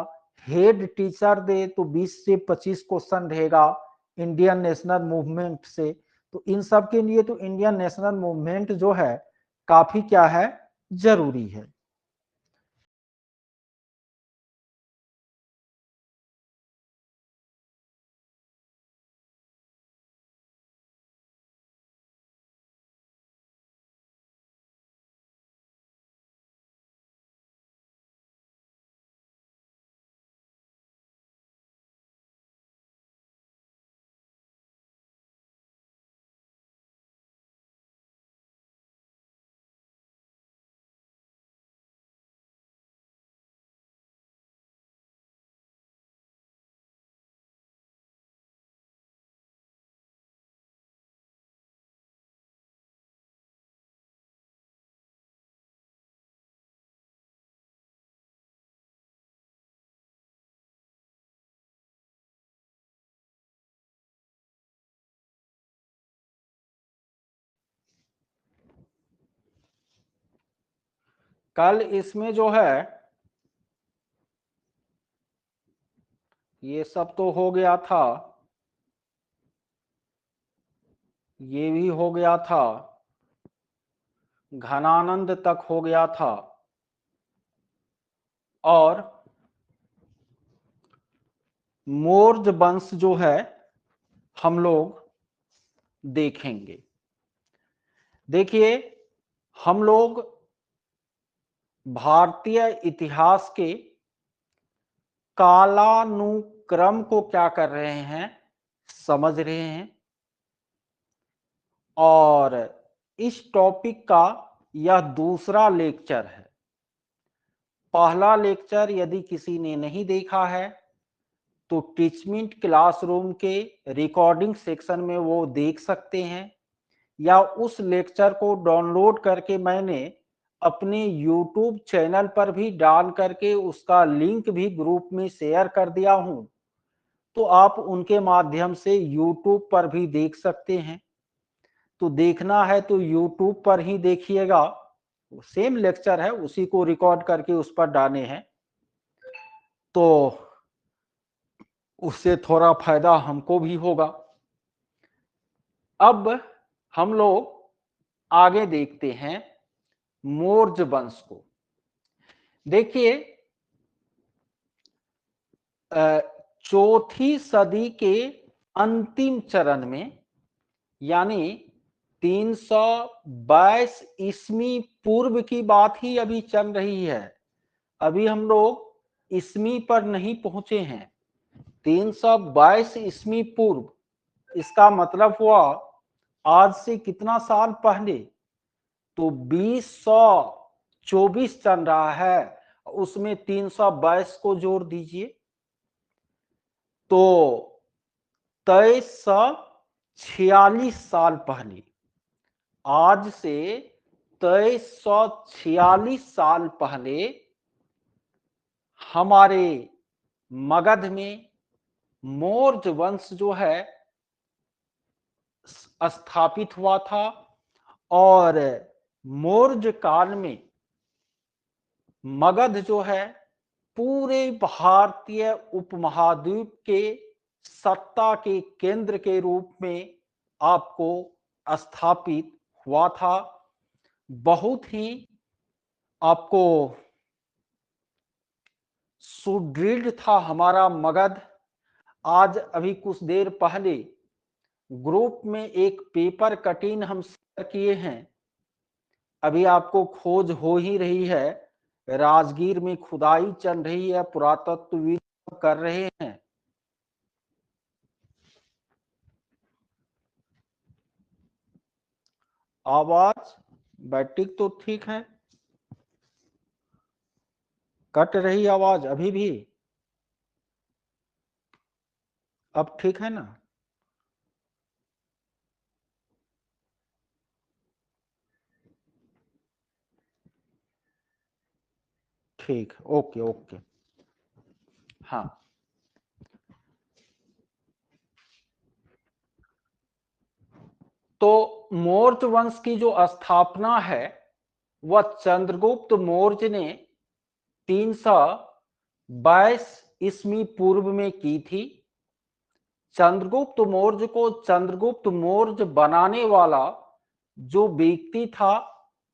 हेड टीचर दे तो 20 से 25 क्वेश्चन रहेगा इंडियन नेशनल मूवमेंट से। तो इन सब के लिए तो इंडियन नेशनल मूवमेंट जो है काफी क्या है, जरूरी है। कल इसमें जो है ये सब तो हो गया था, ये भी हो गया था, घनानंद तक हो गया था, और मौर्य वंश जो है हम लोग देखेंगे। देखिए, हम लोग भारतीय इतिहास के कालानुक्रम को क्या कर रहे हैं, समझ रहे हैं। और इस टॉपिक का यह दूसरा लेक्चर है। पहला लेक्चर यदि किसी ने नहीं देखा है तो टीचमेंट क्लासरूम के रिकॉर्डिंग सेक्शन में वो देख सकते हैं, या उस लेक्चर को डाउनलोड करके मैंने अपने YouTube चैनल पर भी डाल करके उसका लिंक भी ग्रुप में शेयर कर दिया हूं, तो आप उनके माध्यम से YouTube पर भी देख सकते हैं। तो देखना है तो YouTube पर ही देखिएगा, सेम लेक्चर है, उसी को रिकॉर्ड करके उस पर डाले हैं। तो उससे थोड़ा फायदा हमको भी होगा। अब हम लोग आगे देखते हैं मौर्य वंश को। देखिए, चौथी सदी के अंतिम चरण में, यानी 322 ईस्वी पूर्व की बात ही अभी चल रही है। अभी हम लोग ईस्वी पर नहीं पहुंचे हैं। 322 ईस्वी पूर्व, इसका मतलब हुआ आज से कितना साल पहले, तो 2024 चल रहा है, उसमें 322 को जोड़ दीजिए तो 2346 साल पहले, आज से 2346 साल पहले हमारे मगध में मौर्य वंश जो है स्थापित हुआ था। और मौर्य काल में मगध जो है पूरे भारतीय उपमहाद्वीप के सत्ता के केंद्र के रूप में आपको स्थापित हुआ था। बहुत ही आपको सुदृढ़ था हमारा मगध। आज अभी कुछ देर पहले ग्रुप में एक पेपर कटिंग हम शेयर किए हैं, अभी आपको खोज हो ही रही है, राजगीर में खुदाई चल रही है, पुरातत्वविद कर रहे हैं। आवाज बैटरी तो ठीक है, कट रही आवाज अभी भी? अब ठीक है ना? ठीक, ओके ओके। हाँ, तो मौर्य वंश की जो स्थापना है वह चंद्रगुप्त मौर्य ने 322 ईस्वी पूर्व में की थी। चंद्रगुप्त मौर्य को चंद्रगुप्त मौर्य बनाने वाला जो व्यक्ति था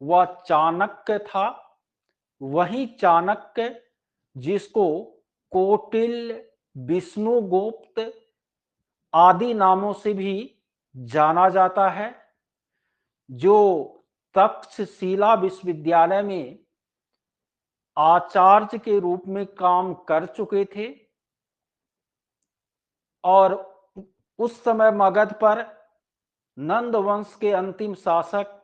वह चाणक्य था। वही चाणक्य जिसको कौटिल्य, विष्णुगुप्त आदि नामों से भी जाना जाता है, जो तक्षशिला विश्वविद्यालय में आचार्य के रूप में काम कर चुके थे। और उस समय मगध पर नंद वंश के अंतिम शासक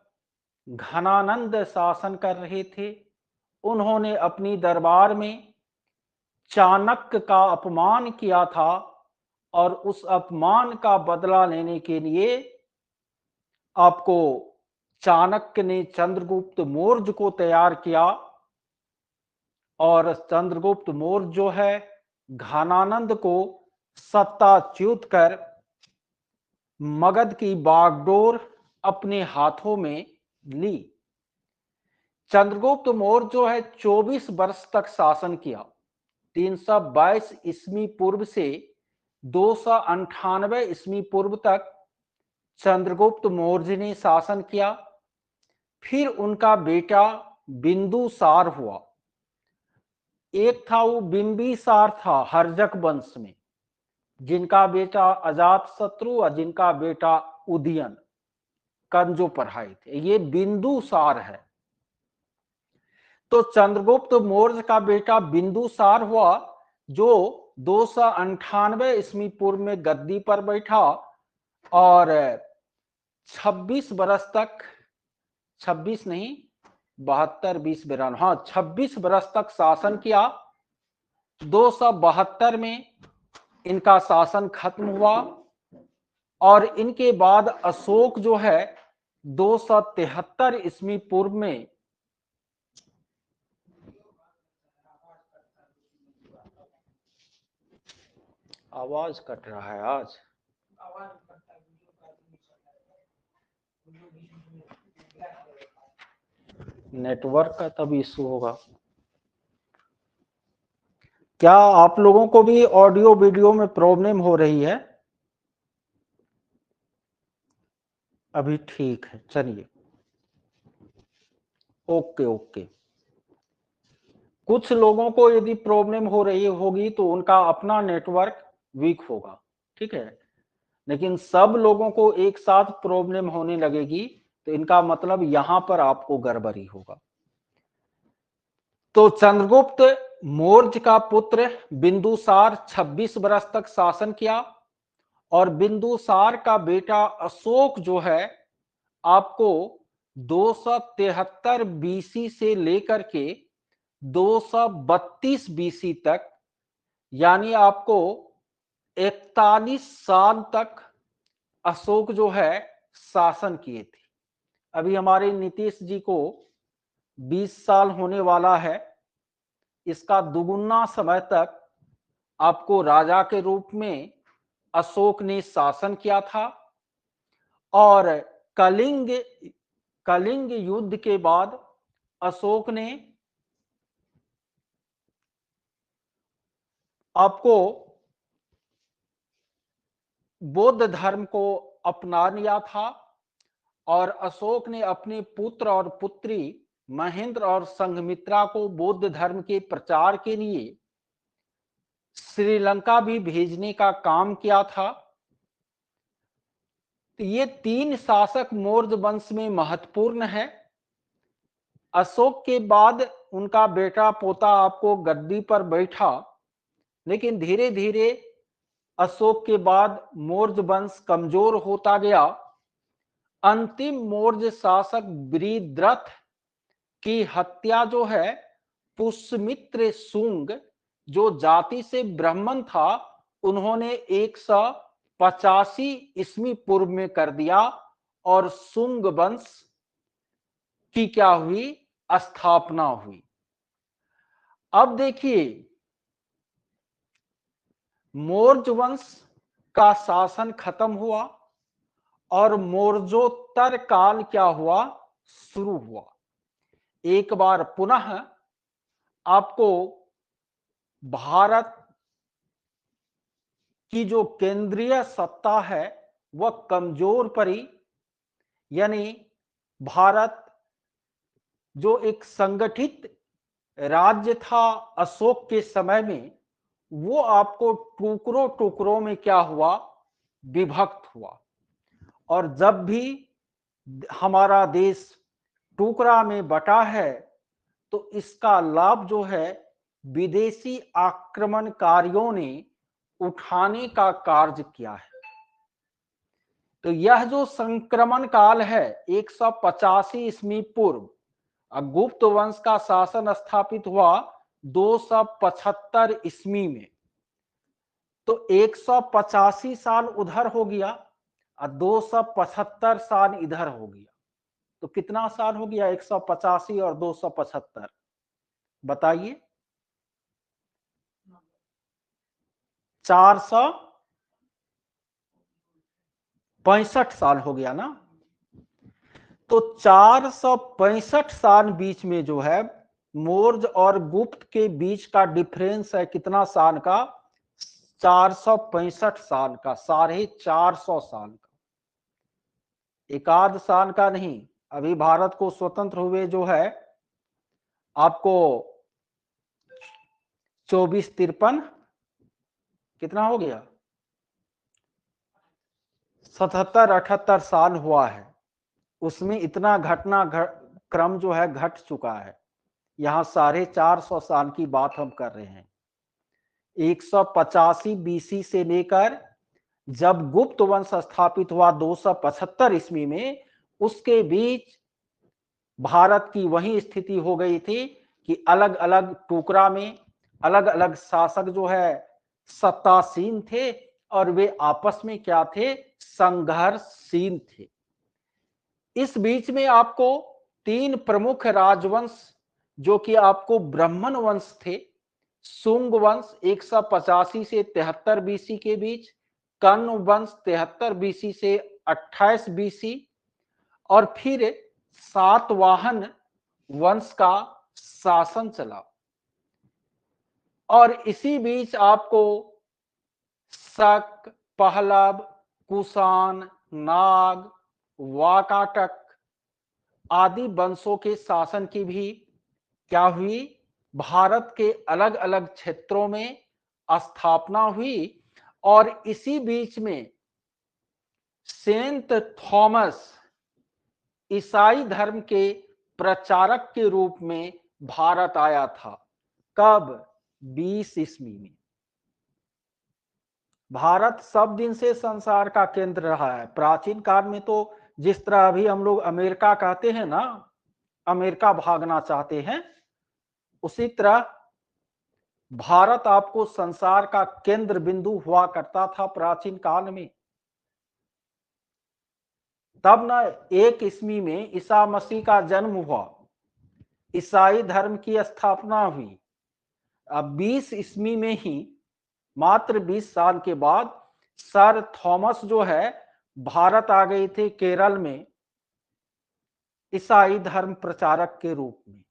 घनानंद शासन कर रहे थे। उन्होंने अपनी दरबार में चाणक्य का अपमान किया था और उस अपमान का बदला लेने के लिए आपको चाणक्य ने चंद्रगुप्त मौर्य को तैयार किया। और चंद्रगुप्त मौर्य जो है घनानंद को सत्ताच्युत कर मगध की बागडोर अपने हाथों में ली। चंद्रगुप्त मौर्य जो है 24 वर्ष तक शासन किया। 322 ईस्वी पूर्व से 298 ईस्वी पूर्व तक चंद्रगुप्त मौर्य ने शासन किया। फिर उनका बेटा बिंदुसार हुआ। एक था वो बिंबिसार था हर्जक वंश में, जिनका बेटा अजातशत्रु और जिनका बेटा उदयन कंजो पढ़ाए थे, ये बिंदुसार है। तो चंद्रगुप्त मौर्य का बेटा बिंदुसार हुआ, जो 298 ईस्वी पूर्व में गद्दी पर बैठा और 26 बरस तक, 26 नहीं 72 20 92, हाँ 26 बरस तक शासन किया। 272 में इनका शासन खत्म हुआ और इनके बाद अशोक जो है 273 ईस्वी पूर्व में आवाज कट रहा है आज। नेटवर्क का तब इशू होगा। क्या आप लोगों को भी ऑडियो वीडियो में प्रॉब्लम हो रही है? अभी ठीक है, चलिए। Okay okay. कुछ लोगों को यदि प्रॉब्लम हो रही होगी तो उनका अपना नेटवर्क वीक होगा, ठीक है। लेकिन सब लोगों को एक साथ प्रॉब्लम होने लगेगी तो इनका मतलब यहां पर आपको गड़बड़ी होगा। तो चंद्रगुप्त मौर्य का पुत्र बिंदुसार 26 वर्ष तक शासन किया और बिंदुसार का बेटा अशोक जो है आपको 273 बीसी से लेकर के 232 बीसी तक, यानी आपको 41 साल तक अशोक जो है शासन किए थे। अभी हमारे नीतीश जी को 20 साल होने वाला है। इसका दुगुना समय तक आपको राजा के रूप में अशोक ने शासन किया था और कलिंग कलिंग युद्ध के बाद अशोक ने आपको बौद्ध धर्म को अपना लिया था और अशोक ने अपने पुत्र और पुत्री महेंद्र और संघमित्रा को बौद्ध धर्म के प्रचार के लिए श्रीलंका भी भेजने का काम किया था। तो ये तीन शासक मौर्य वंश में महत्वपूर्ण है। अशोक के बाद उनका बेटा पोता आपको गद्दी पर बैठा, लेकिन धीरे धीरे अशोक के बाद मौर्य वंश कमजोर होता गया। अंतिम मौर्य शासक बृहद्रथ की हत्या जो है पुष्यमित्र शुंग, जो जाति से ब्राह्मण था, उन्होंने 185 ईस्वी पूर्व में कर दिया और शुंग वंश की क्या हुई, स्थापना हुई। अब देखिए, मौर्य वंश का शासन खत्म हुआ और मौर्योत्तर काल क्या हुआ, शुरू हुआ। एक बार पुनः आपको भारत की जो केंद्रीय सत्ता है वह कमजोर पड़ी, यानी भारत जो एक संगठित राज्य था अशोक के समय में, वो आपको टुकड़ों टुकड़ों में क्या हुआ, विभक्त हुआ। और जब भी हमारा देश टुकड़ा में बटा है तो इसका लाभ जो है विदेशी आक्रमणकारियों ने उठाने का कार्य किया है। तो यह जो संक्रमण काल है 185 ईस्वी पूर्व, गुप्त वंश का शासन स्थापित हुआ 275 ईस्वी में, तो 185 साल उधर हो गया और 275 साल इधर हो गया। तो कितना साल हो गया 185 और 275, बताइए। 465 साल हो गया ना। तो 465 साल बीच में जो है मौर्य और गुप्त के बीच का डिफरेंस है कितना साल का, 465 साल का, 450 साल का, एकाध साल का नहीं। अभी भारत को स्वतंत्र हुए जो है आपको 24-53 कितना हो गया, 77-78 साल हुआ है। उसमें इतना क्रम जो है घट चुका है। यहां 450 साल की बात हम कर रहे हैं। 185 बीसी से लेकर जब गुप्त वंश स्थापित हुआ 275 ईस्वी में, उसके बीच भारत की वही स्थिति हो गई थी कि अलग अलग टुकड़ा में अलग अलग शासक जो है सत्तासीन थे और वे आपस में क्या थे, संघर्षशील थे। इस बीच में आपको तीन प्रमुख राजवंश जो कि आपको ब्राह्मण वंश थे, शुंग वंश 185 से 73 बीसी के बीच, कर्ण वंश 73 बीसी से 28 बीसी, और फिर सातवाहन वंश का शासन चला। और इसी बीच आपको शक, पहलव, कुषाण, नाग, वाकाटक आदि वंशों के शासन की भी क्या हुई, भारत के अलग अलग क्षेत्रों में स्थापना हुई। और इसी बीच में सेंट थॉमस ईसाई धर्म के प्रचारक के रूप में भारत आया था। कब? 20 ईस्वी में। भारत सब दिन से संसार का केंद्र रहा है। प्राचीन काल में तो जिस तरह अभी हम लोग अमेरिका कहते हैं ना, अमेरिका भागना चाहते हैं, उसी तरह भारत आपको संसार का केंद्र बिंदु हुआ करता था प्राचीन काल में। तब न 1 ईस्वी में ईसा मसीह का जन्म हुआ, ईसाई धर्म की स्थापना हुई। अब 20 ईस्वी में ही, मात्र 20 साल के बाद, सर थॉमस जो है भारत आ गए थे केरल में ईसाई धर्म प्रचारक के रूप में।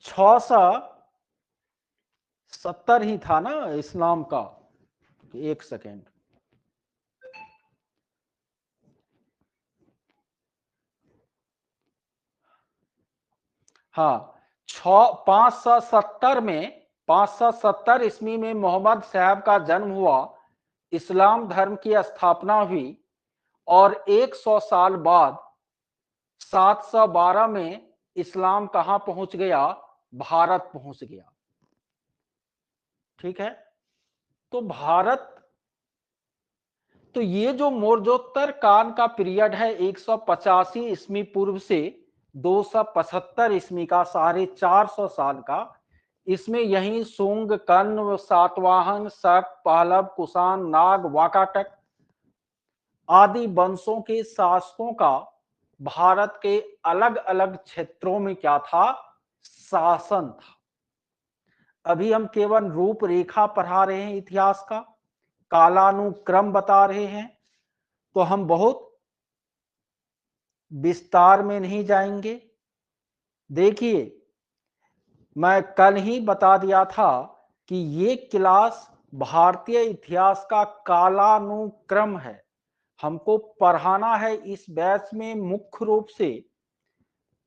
670 ही था ना इस्लाम का। एक सेकेंड, हाँ, 570 ईस्वी में मोहम्मद साहब का जन्म हुआ, इस्लाम धर्म की स्थापना हुई और 100 साल बाद 712 में इस्लाम कहां पहुंच गया? भारत पहुंच गया। ठीक है, तो भारत, तो ये जो मौर्योत्तर काल का पीरियड है 185 ईस्वी पूर्व से 275 ईस्वी का, 450 साल का, इसमें यही सुंग, कर्ण, सातवाहन, शक, पहलव, कुषाण, नाग, वाकाटक आदि वंशों के शासकों का भारत के अलग अलग क्षेत्रों में क्या था? शासन था। अभी हम केवल रूपरेखा पढ़ा रहे हैं इतिहास का, कालानुक्रम बता रहे हैं, तो हम बहुत विस्तार में नहीं जाएंगे। देखिए, मैं कल ही बता दिया था कि ये क्लास भारतीय इतिहास का कालानुक्रम है। हमको पढ़ाना है इस बैच में मुख्य रूप से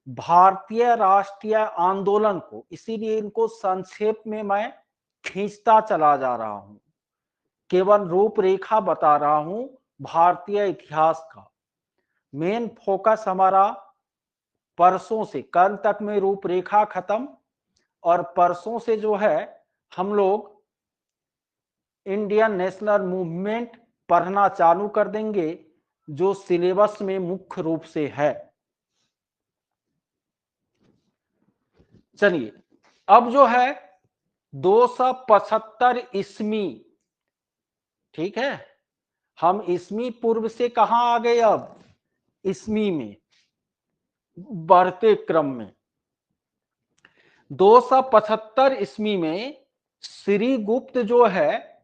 भारतीय राष्ट्रीय आंदोलन को, इसीलिए इनको संक्षेप में मैं खींचता चला जा रहा हूं, केवल रूपरेखा बता रहा हूं भारतीय इतिहास का। मेन फोकस हमारा परसों से कल तक में रूपरेखा खत्म, और परसों से जो है हम लोग इंडियन नेशनल मूवमेंट पढ़ना चालू कर देंगे, जो सिलेबस में मुख्य रूप से है। चलिए, अब जो है 275 ईस्वी, ठीक है, हम ईस्वी पूर्व से कहां आ गए? अब ईस्वी में बढ़ते क्रम में 275 ईस्वी में श्री गुप्त जो है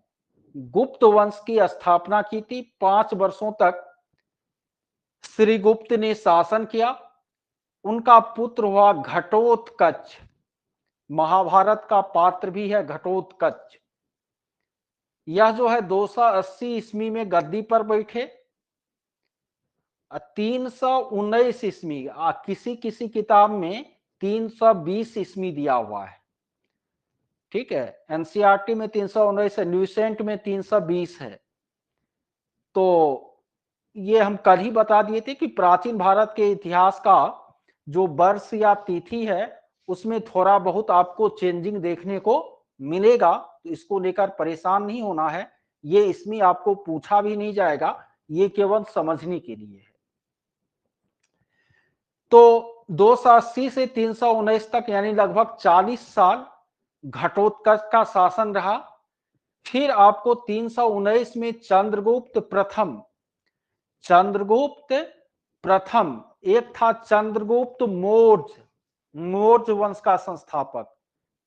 गुप्त वंश की स्थापना की थी। 5 वर्षों तक श्री गुप्त ने शासन किया। उनका पुत्र हुआ घटोत्कच, महाभारत का पात्र भी है घटोत्कच। यह जो है 280 ईस्वी में गद्दी पर बैठे। 319 ईस्वी, किसी किसी किताब में 320 ईस्वी दिया हुआ है, ठीक है, एनसीईआरटी में 319 है, न्यूसेंट में 320 है। तो ये हम कल ही बता दिए थे कि प्राचीन भारत के इतिहास का जो वर्ष या तिथि है उसमें थोड़ा बहुत आपको चेंजिंग देखने को मिलेगा, तो इसको लेकर परेशान नहीं होना है। ये इसमें आपको पूछा भी नहीं जाएगा, ये केवल समझने के लिए है। तो 280 से 319 तक यानी लगभग 40 साल घटोत्कच का शासन रहा। फिर आपको 319 में चंद्रगुप्त प्रथम, एक था चंद्रगुप्त मौर्य वंश का संस्थापक।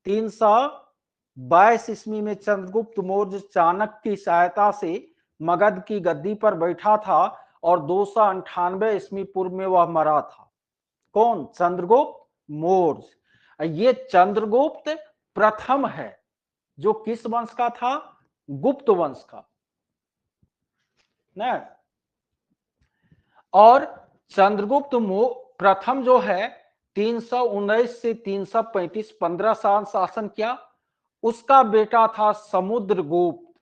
322 ईस्वी में चंद्रगुप्त मौर्य चाणक्य की सहायता से मगध की गद्दी पर बैठा था और 298 ईस्वी पूर्व में वह मरा था। कौन? चंद्रगुप्त मौर्य। ये चंद्रगुप्त प्रथम है जो किस वंश का था? गुप्त वंश का ना। और चंद्रगुप्त प्रथम जो है 319 से 335 15 साल शासन किया। उसका बेटा था समुद्रगुप्त।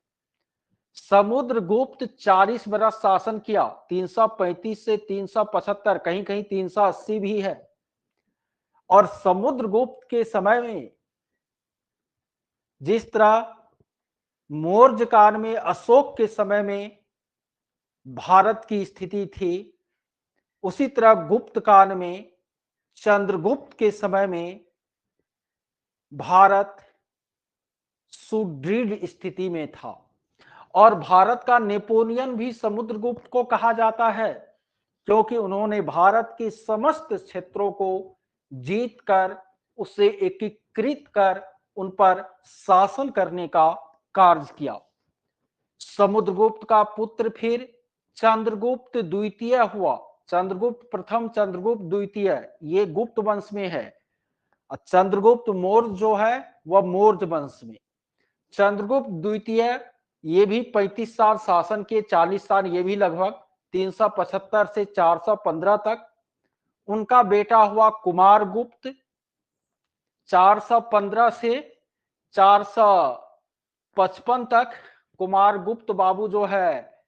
समुद्रगुप्त 40 बरस शासन किया, 335 से 375, कहीं कहीं 380 भी है। और समुद्रगुप्त के समय में जिस तरह मौर्य काल में अशोक के समय में भारत की स्थिति थी, उसी तरह गुप्त काल में चंद्रगुप्त के समय में भारत सुदृढ़ स्थिति में था। और भारत का नेपोलियन भी समुद्रगुप्त को कहा जाता है, क्योंकि उन्होंने भारत के समस्त क्षेत्रों को जीतकर उसे एकीकृत कर उन पर शासन करने का कार्य किया। समुद्रगुप्त का पुत्र फिर चंद्रगुप्त द्वितीय हुआ। चंद्रगुप्त प्रथम, चंद्रगुप्त द्वितीय, ये गुप्त वंश में है। और चंद्रगुप्त मौर्य जो है वह मौर्य वंश में। चंद्रगुप्त द्वितीय ये भी 35 साल शासन के, 40 साल ये भी लगभग 375 से 415 तक। उनका बेटा हुआ कुमारगुप्त, 415 से 455 तक कुमारगुप्त बाबू जो है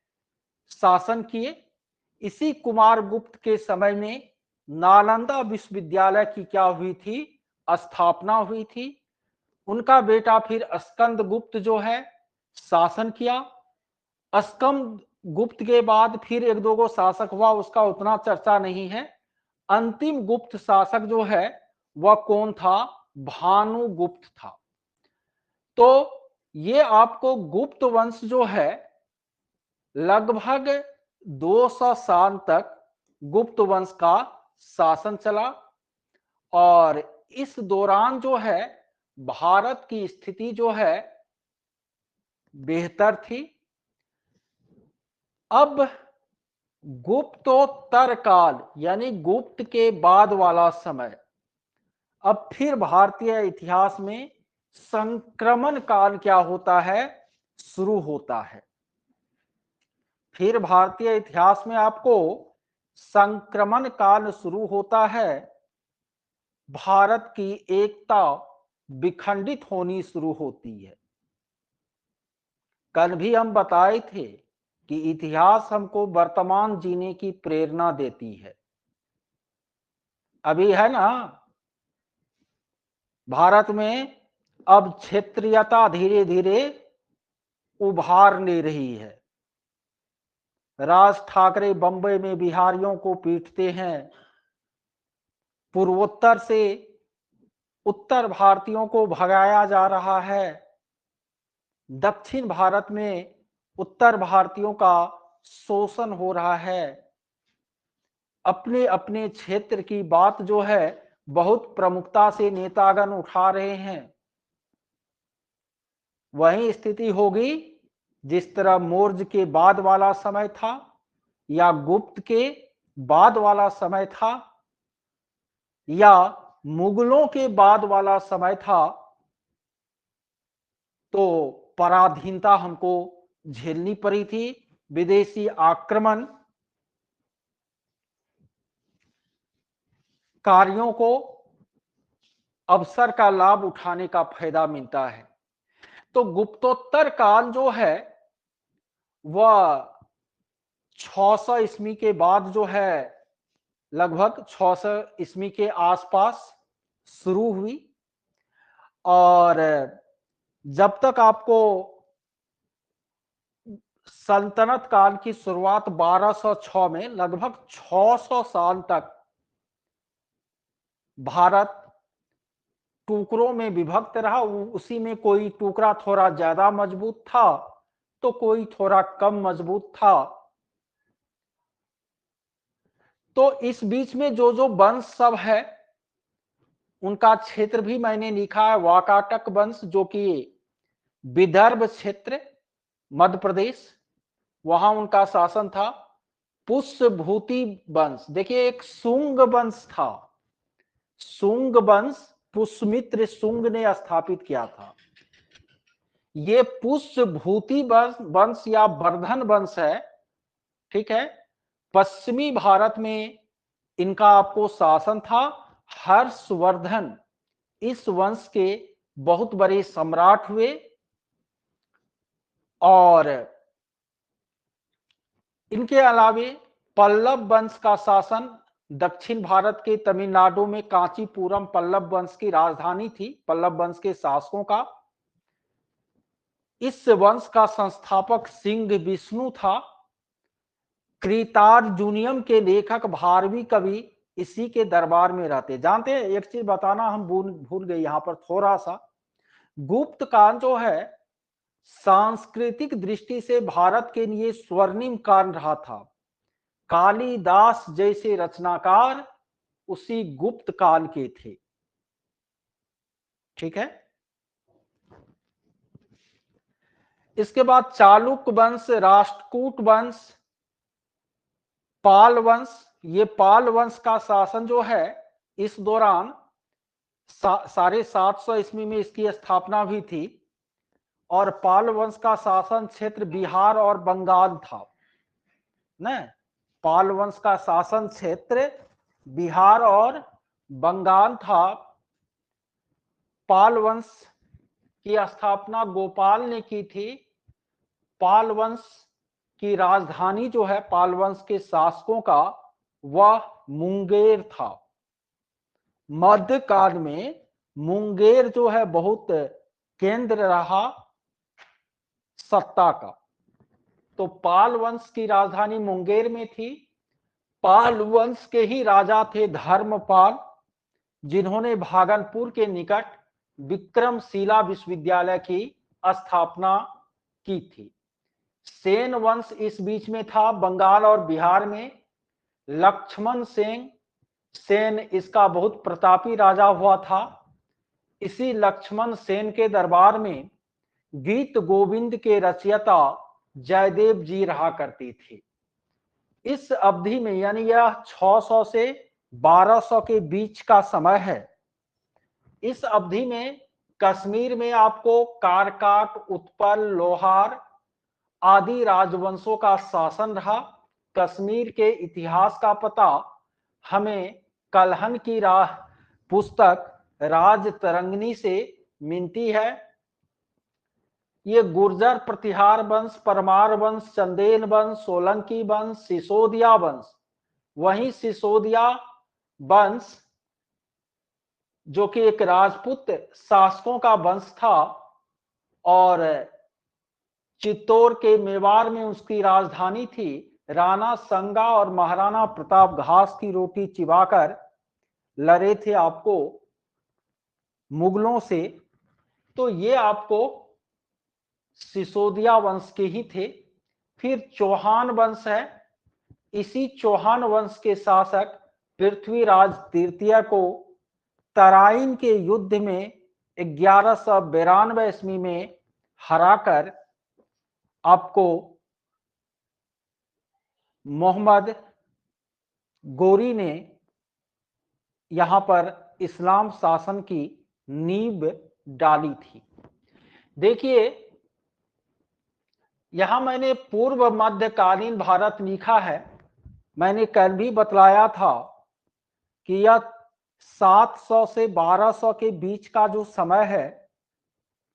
शासन किए। इसी कुमारगुप्त के समय में नालंदा विश्वविद्यालय की क्या हुई थी? स्थापना हुई थी। उनका बेटा फिर स्कंदगुप्त जो है शासन किया। स्कंदगुप्त के बाद फिर एक दो गो शासक हुआ, उसका उतना चर्चा नहीं है। अंतिम गुप्त शासक जो है वह कौन था? भानुगुप्त था। तो ये आपको गुप्त वंश जो है लगभग 200 साल तक गुप्त वंश का शासन चला। और इस दौरान जो है भारत की स्थिति जो है बेहतर थी। अब गुप्तोत्तर काल यानी गुप्त के बाद वाला समय, अब फिर भारतीय इतिहास में संक्रमण काल क्या होता है? शुरू होता है। फिर भारतीय इतिहास में आपको संक्रमण काल शुरू होता है। भारत की एकता विखंडित होनी शुरू होती है। कल भी हम बताए थे कि इतिहास हमको वर्तमान जीने की प्रेरणा देती है। अभी है ना, भारत में अब क्षेत्रीयता धीरे धीरे उभार ले रही है। राज ठाकरे बंबई में बिहारियों को पीटते हैं। पूर्वोत्तर से उत्तर भारतीयों को भगाया जा रहा है। दक्षिण भारत में उत्तर भारतीयों का शोषण हो रहा है। अपने अपने क्षेत्र की बात जो है बहुत प्रमुखता से नेतागण उठा रहे हैं। वही स्थिति होगी जिस तरह मौर्य के बाद वाला समय था या गुप्त के बाद वाला समय था या मुगलों के बाद वाला समय था। तो पराधीनता हमको झेलनी पड़ी थी। विदेशी आक्रमण कार्यों को अवसर का लाभ उठाने का फायदा मिलता है। तो गुप्तोत्तर काल जो है वह 600 ईस्वी के बाद जो है लगभग 600 ईस्वी के आसपास शुरू हुई। और जब तक आपको सल्तनत काल की शुरुआत 1206 में, लगभग 600 साल तक भारत टुकड़ों में विभक्त रहा। उसी में कोई टुकड़ा थोड़ा ज्यादा मजबूत था तो कोई थोड़ा कम मजबूत था। तो इस बीच में जो जो वंश सब है उनका क्षेत्र भी मैंने लिखा है। वाकाटक वंश जो कि विदर्भ क्षेत्र मध्य प्रदेश, वहां उनका शासन था। पुष्यभूति वंश, देखिए एक शुंग वंश था। शुंग वंश पुष्यमित्र शुंग ने स्थापित किया था। ये पुष्यभूति वंश या वर्धन वंश है, ठीक है। पश्चिमी भारत में इनका आपको शासन था। हर्षवर्धन इस वंश के बहुत बड़े सम्राट हुए और इनके अलावे पल्लव वंश का शासन दक्षिण भारत के तमिलनाडु में कांचीपुरम पल्लव वंश की राजधानी थी, पल्लव वंश के शासकों का। इस वंश का संस्थापक सिंह विष्णु था। कृतार्जुनियम के लेखक भारवी कवि इसी के दरबार में रहते। जानते हैं, एक चीज बताना हम भूल गए यहां पर थोड़ा सा। गुप्त काल जो है सांस्कृतिक दृष्टि से भारत के लिए स्वर्णिम काल रहा था। कालिदास जैसे रचनाकार उसी गुप्त काल के थे, ठीक है। इसके बाद चालुक्य वंश, राष्ट्रकूट वंश, पाल वंश। ये पाल वंश का शासन जो है इस दौरान 750 ईस्वी में इसकी स्थापना भी थी और पाल वंश का शासन क्षेत्र बिहार और बंगाल था न। पाल वंश का शासन क्षेत्र बिहार और बंगाल था। पाल वंश की स्थापना गोपाल ने की थी। पाल वंश की राजधानी जो है पाल वंश के शासकों का वह मुंगेर था। मध्यकाल में मुंगेर जो है बहुत केंद्र रहा सत्ता का। तो पाल वंश की राजधानी मुंगेर में थी। पाल वंश के ही राजा थे धर्मपाल, जिन्होंने भागलपुर के निकट विक्रमशिला विश्वविद्यालय की स्थापना की थी। सेन वंश इस बीच में था बंगाल और बिहार में। लक्ष्मण सेन इसका बहुत प्रतापी राजा हुआ था। इसी लक्ष्मण सेन के दरबार में गीत गोविंद के रचयिता जयदेव जी रहा करती थी। इस अवधि में यानी यह 600 से 1200 के बीच का समय है। इस अवधि में कश्मीर में आपको कारकाट, उत्पल, लोहार आदि राजवंशों का शासन रहा। कश्मीर के इतिहास का पता हमें कलहन की राह पुस्तक राज तरंगिणी से मिलती है। ये गुर्जर प्रतिहार वंश, परमार वंश, चंदेल वंश, सोलंकी वंश, सिसोदिया वंश। वहीं सिसोदिया वंश जो कि एक राजपूत शासकों का वंश था और चित्तौड़ के मेवाड़ में उसकी राजधानी थी। राणा संगा और महाराणा प्रताप घास की रोटी चिबाकर लड़े थे आपको मुगलों से। तो ये आपको सिसोदिया वंश के ही थे। फिर चौहान वंश है। इसी चौहान वंश के शासक पृथ्वीराज तृतीय को तराइन के युद्ध में 1192 ईस्वी में हराकर आपको मोहम्मद गोरी ने यहां पर इस्लाम शासन की नींव डाली थी। देखिए यहां मैंने पूर्व मध्यकालीन भारत लिखा है। मैंने कल भी बतलाया था कि यह 700 से 1200 के बीच का जो समय है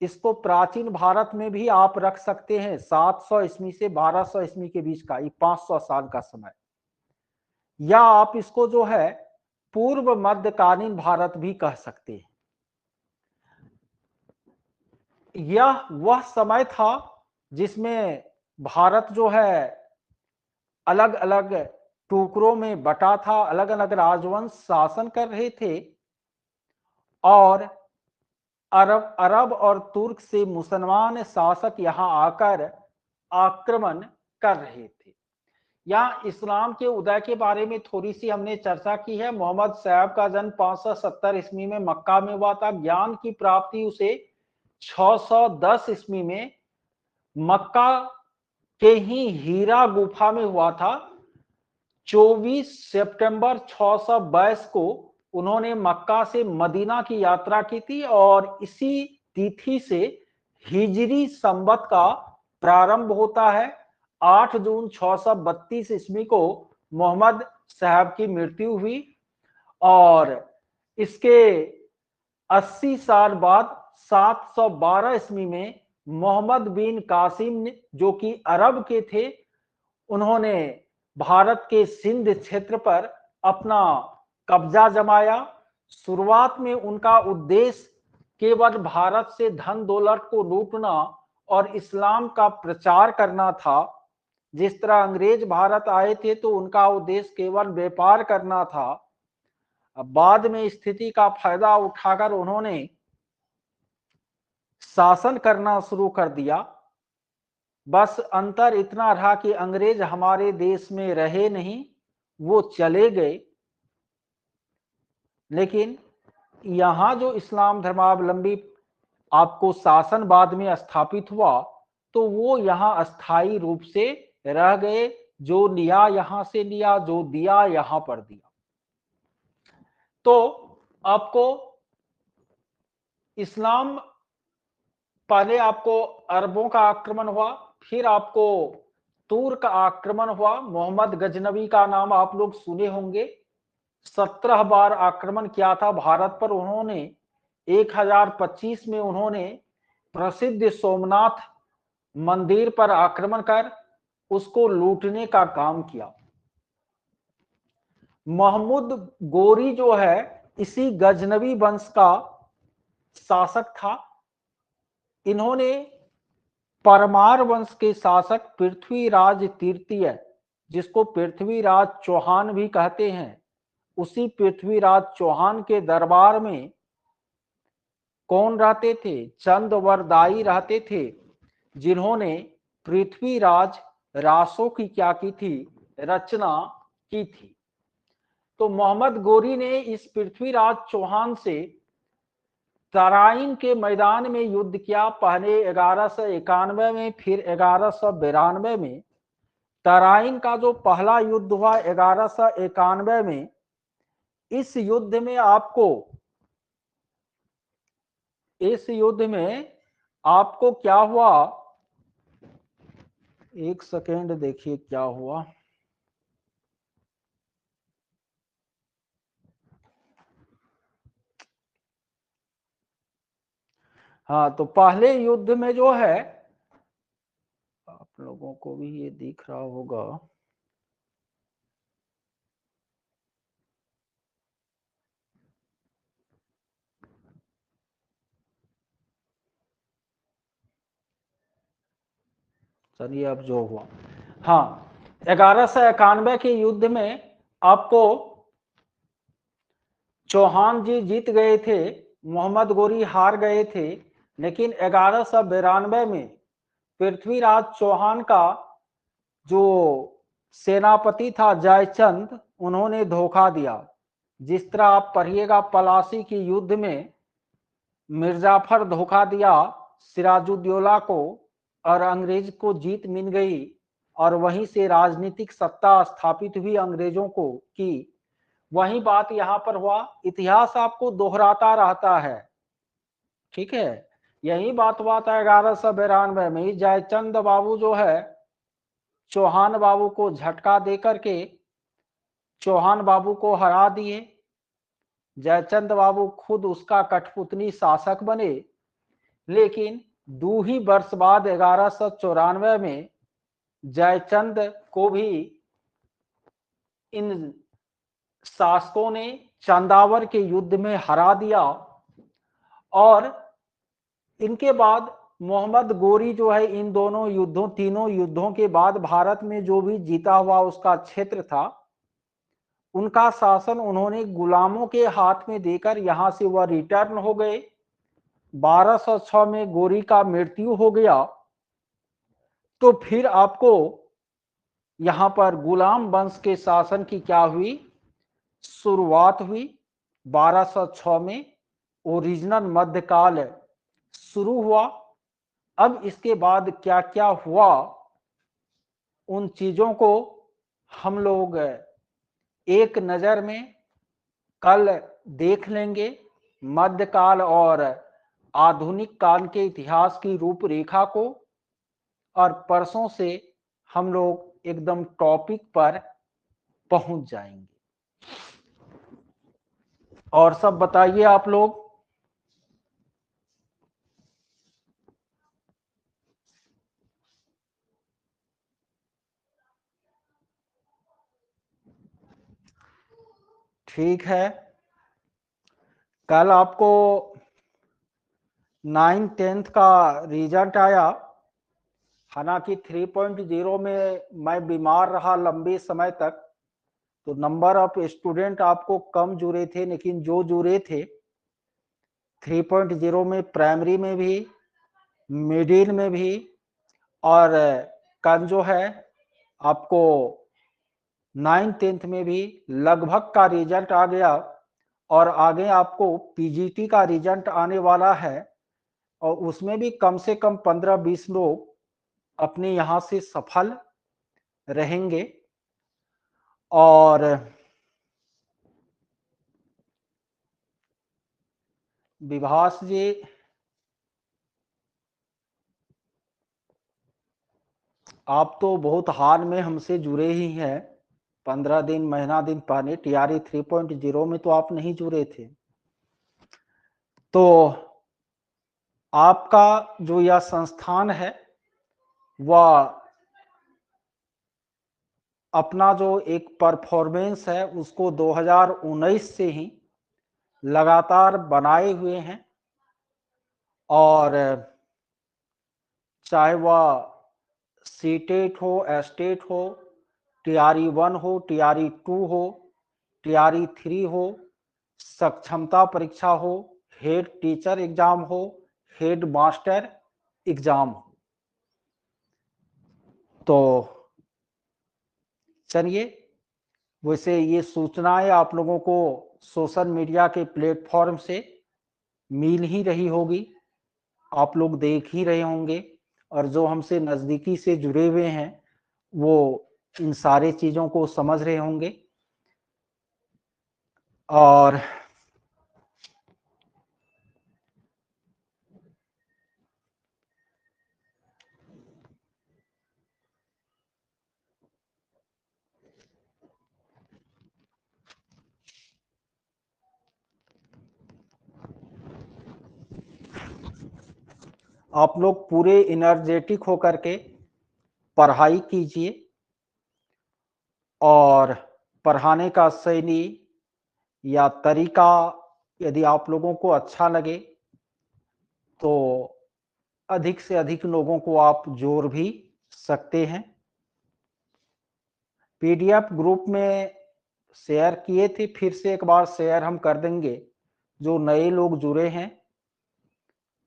इसको प्राचीन भारत में भी आप रख सकते हैं। 700 ईस्वी से 1200 ईस्वी के बीच का, ये 500 साल का समय। या आप इसको जो है पूर्व मध्यकालीन भारत भी कह सकते हैं। यह वह समय था जिसमें भारत जो है अलग अलग टुकड़ों में बटा था, अलग अलग राजवंश शासन कर रहे थे और अरब और तुर्क से मुसलमान शासक यहां आकर आक्रमण कर रहे थे। यहाँ इस्लाम के उदय के बारे में थोड़ी सी हमने चर्चा की है। मोहम्मद साहब का जन्म 570 ईस्वी में मक्का में हुआ था। ज्ञान की प्राप्ति उसे 610 ईस्वी में मक्का के ही हीरा गुफा में हुआ था। 24 सितंबर 622 को उन्होंने मक्का से मदीना की यात्रा की थी और इसी तिथि से हिजरी संवत का प्रारंभ होता है। 8 जून 632 ईस्वी को मोहम्मद साहब की मृत्यु हुई और इसके 80 साल बाद 712 ईस्वी में मोहम्मद बिन कासिम ने, जो कि अरब के थे, उन्होंने भारत के सिंध क्षेत्र पर अपना कब्जा जमाया। शुरुआत में उनका उद्देश्य केवल भारत से धन दौलत को लूटना और इस्लाम का प्रचार करना था। जिस तरह अंग्रेज भारत आए थे तो उनका उद्देश्य केवल व्यापार करना था। अब बाद में स्थिति का फायदा उठाकर उन्होंने शासन करना शुरू कर दिया। बस अंतर इतना रहा कि अंग्रेज हमारे देश में रहे नहीं, वो चले गए। लेकिन यहां जो इस्लाम धर्मावलंबी आपको शासन बाद में स्थापित हुआ तो वो यहां अस्थायी रूप से रह गए। जो लिया यहां से लिया, जो दिया यहां पर दिया। तो आपको इस्लाम, पहले आपको अरबों का आक्रमण हुआ, फिर आपको तुर्क का आक्रमण हुआ। मोहम्मद गजनवी का नाम आप लोग सुने होंगे। 17 बार आक्रमण किया था भारत पर उन्होंने। 1025 में उन्होंने प्रसिद्ध सोमनाथ मंदिर पर आक्रमण कर उसको लूटने का काम किया। महमूद गोरी जो है इसी गजनवी वंश का शासक था। इन्होंने परमार वंश के शासक पृथ्वीराज तृतीय, जिसको पृथ्वीराज चौहान भी कहते हैं, उसी पृथ्वीराज चौहान के दरबार में कौन रहते थे? चंदवरदाई रहते थे, जिन्होंने पृथ्वीराज रासो की क्या की थी? रचना की थी। तो मोहम्मद गोरी ने इस पृथ्वीराज चौहान से तराइन के मैदान में युद्ध किया। पहले 1191 में, फिर 1192 में। तराइन का जो पहला युद्ध हुआ 1191 में, इस युद्ध में आपको क्या हुआ? एक सेकेंड देखिए क्या हुआ। हाँ, तो पहले युद्ध में जो है, आप लोगों को भी ये दिख रहा होगा, चलिए अब जो हुआ, हाँ, 1191 के युद्ध में आपको चौहान जी जीत गए थे, मोहम्मद गोरी हार गए थे। लेकिन 1192 में पृथ्वीराज चौहान का जो सेनापति था जयचंद, उन्होंने धोखा दिया। जिस तरह आप पढ़िएगा पलासी की युद्ध में मिर्जाफर धोखा दिया सिराजुद्दौला को और अंग्रेज को जीत मिल गई और वहीं से राजनीतिक सत्ता स्थापित हुई अंग्रेजों को की। वही बात यहां पर हुआ। इतिहास आपको दोहराता रहता है, ठीक है। यही बात हुआ था 1192 में। जयचंद बाबू जो है चौहान बाबू को झटका दे करके चौहान बाबू को हरा दिए। जयचंद बाबू खुद उसका कठपुतली शासक बने। लेकिन 2 ही वर्ष बाद 1194 में जयचंद को भी इन शासकों ने चंदावर के युद्ध में हरा दिया। और इनके बाद मोहम्मद गोरी जो है इन तीनों युद्धों के बाद भारत में जो भी जीता हुआ उसका क्षेत्र था, उनका शासन उन्होंने गुलामों के हाथ में देकर यहां से वह रिटर्न हो गए। 1206 में गोरी का मृत्यु हो गया। तो फिर आपको यहां पर गुलाम वंश के शासन की क्या हुई? शुरुआत हुई। 1206 में ओरिजिनल मध्यकाल शुरू हुआ। अब इसके बाद क्या क्या हुआ, उन चीजों को हम लोग एक नजर में कल देख लेंगे मध्यकाल और आधुनिक काल के इतिहास की रूपरेखा को, और परसों से हम लोग एकदम टॉपिक पर पहुंच जाएंगे। और सब बताइए आप लोग। ठीक है, कल आपको 9th-10th का रिजल्ट आया। हालांकि 3.0 में मैं बीमार रहा लंबे समय तक, तो नंबर ऑफ स्टूडेंट आपको कम जुड़े थे, लेकिन जो जुड़े थे 3.0 में प्राइमरी में भी, मिडिल में भी, और कल जो है आपको 9th-10th में भी लगभग का रिजल्ट आ गया। और आगे आपको पीजीटी का रिजल्ट आने वाला है, और उसमें भी कम से कम 15-20 लोग अपने यहाँ से सफल रहेंगे। और विभास जी, आप तो बहुत हाल में हमसे जुड़े ही हैं, 15 दिन महीना दिन पहले टीआरई 3.0 में तो आप नहीं जुड़े थे। तो आपका जो यह संस्थान है वह अपना जो एक परफॉर्मेंस है उसको 2019 से ही लगातार बनाए हुए हैं। और चाहे वह सीटेट हो, एस्टेट हो, टीआरई 1 हो, टीआरई 2 हो, टीआरई 3 हो, सक्षमता परीक्षा हो, हेड टीचर एग्जाम हो, हेड मास्टर एग्जाम हो। तो चलिए, वैसे ये सूचनाएं आप लोगों को सोशल मीडिया के प्लेटफॉर्म से मिल ही रही होगी, आप लोग देख ही रहे होंगे, और जो हमसे नजदीकी से जुड़े हुए हैं वो इन सारे चीजों को समझ रहे होंगे। और आप लोग पूरे एनर्जेटिक होकर के पढ़ाई कीजिए, और पढ़ाने का शैली या तरीका यदि आप लोगों को अच्छा लगे तो अधिक से अधिक लोगों को आप जोड़ भी सकते हैं। पीडीएफ ग्रुप में शेयर किए थे, फिर से एक बार शेयर हम कर देंगे जो नए लोग जुड़े हैं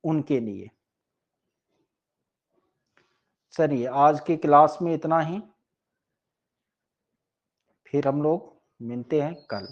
उनके लिए। चलिए, आज की क्लास में इतना ही, फिर हम लोग मिलते हैं कल।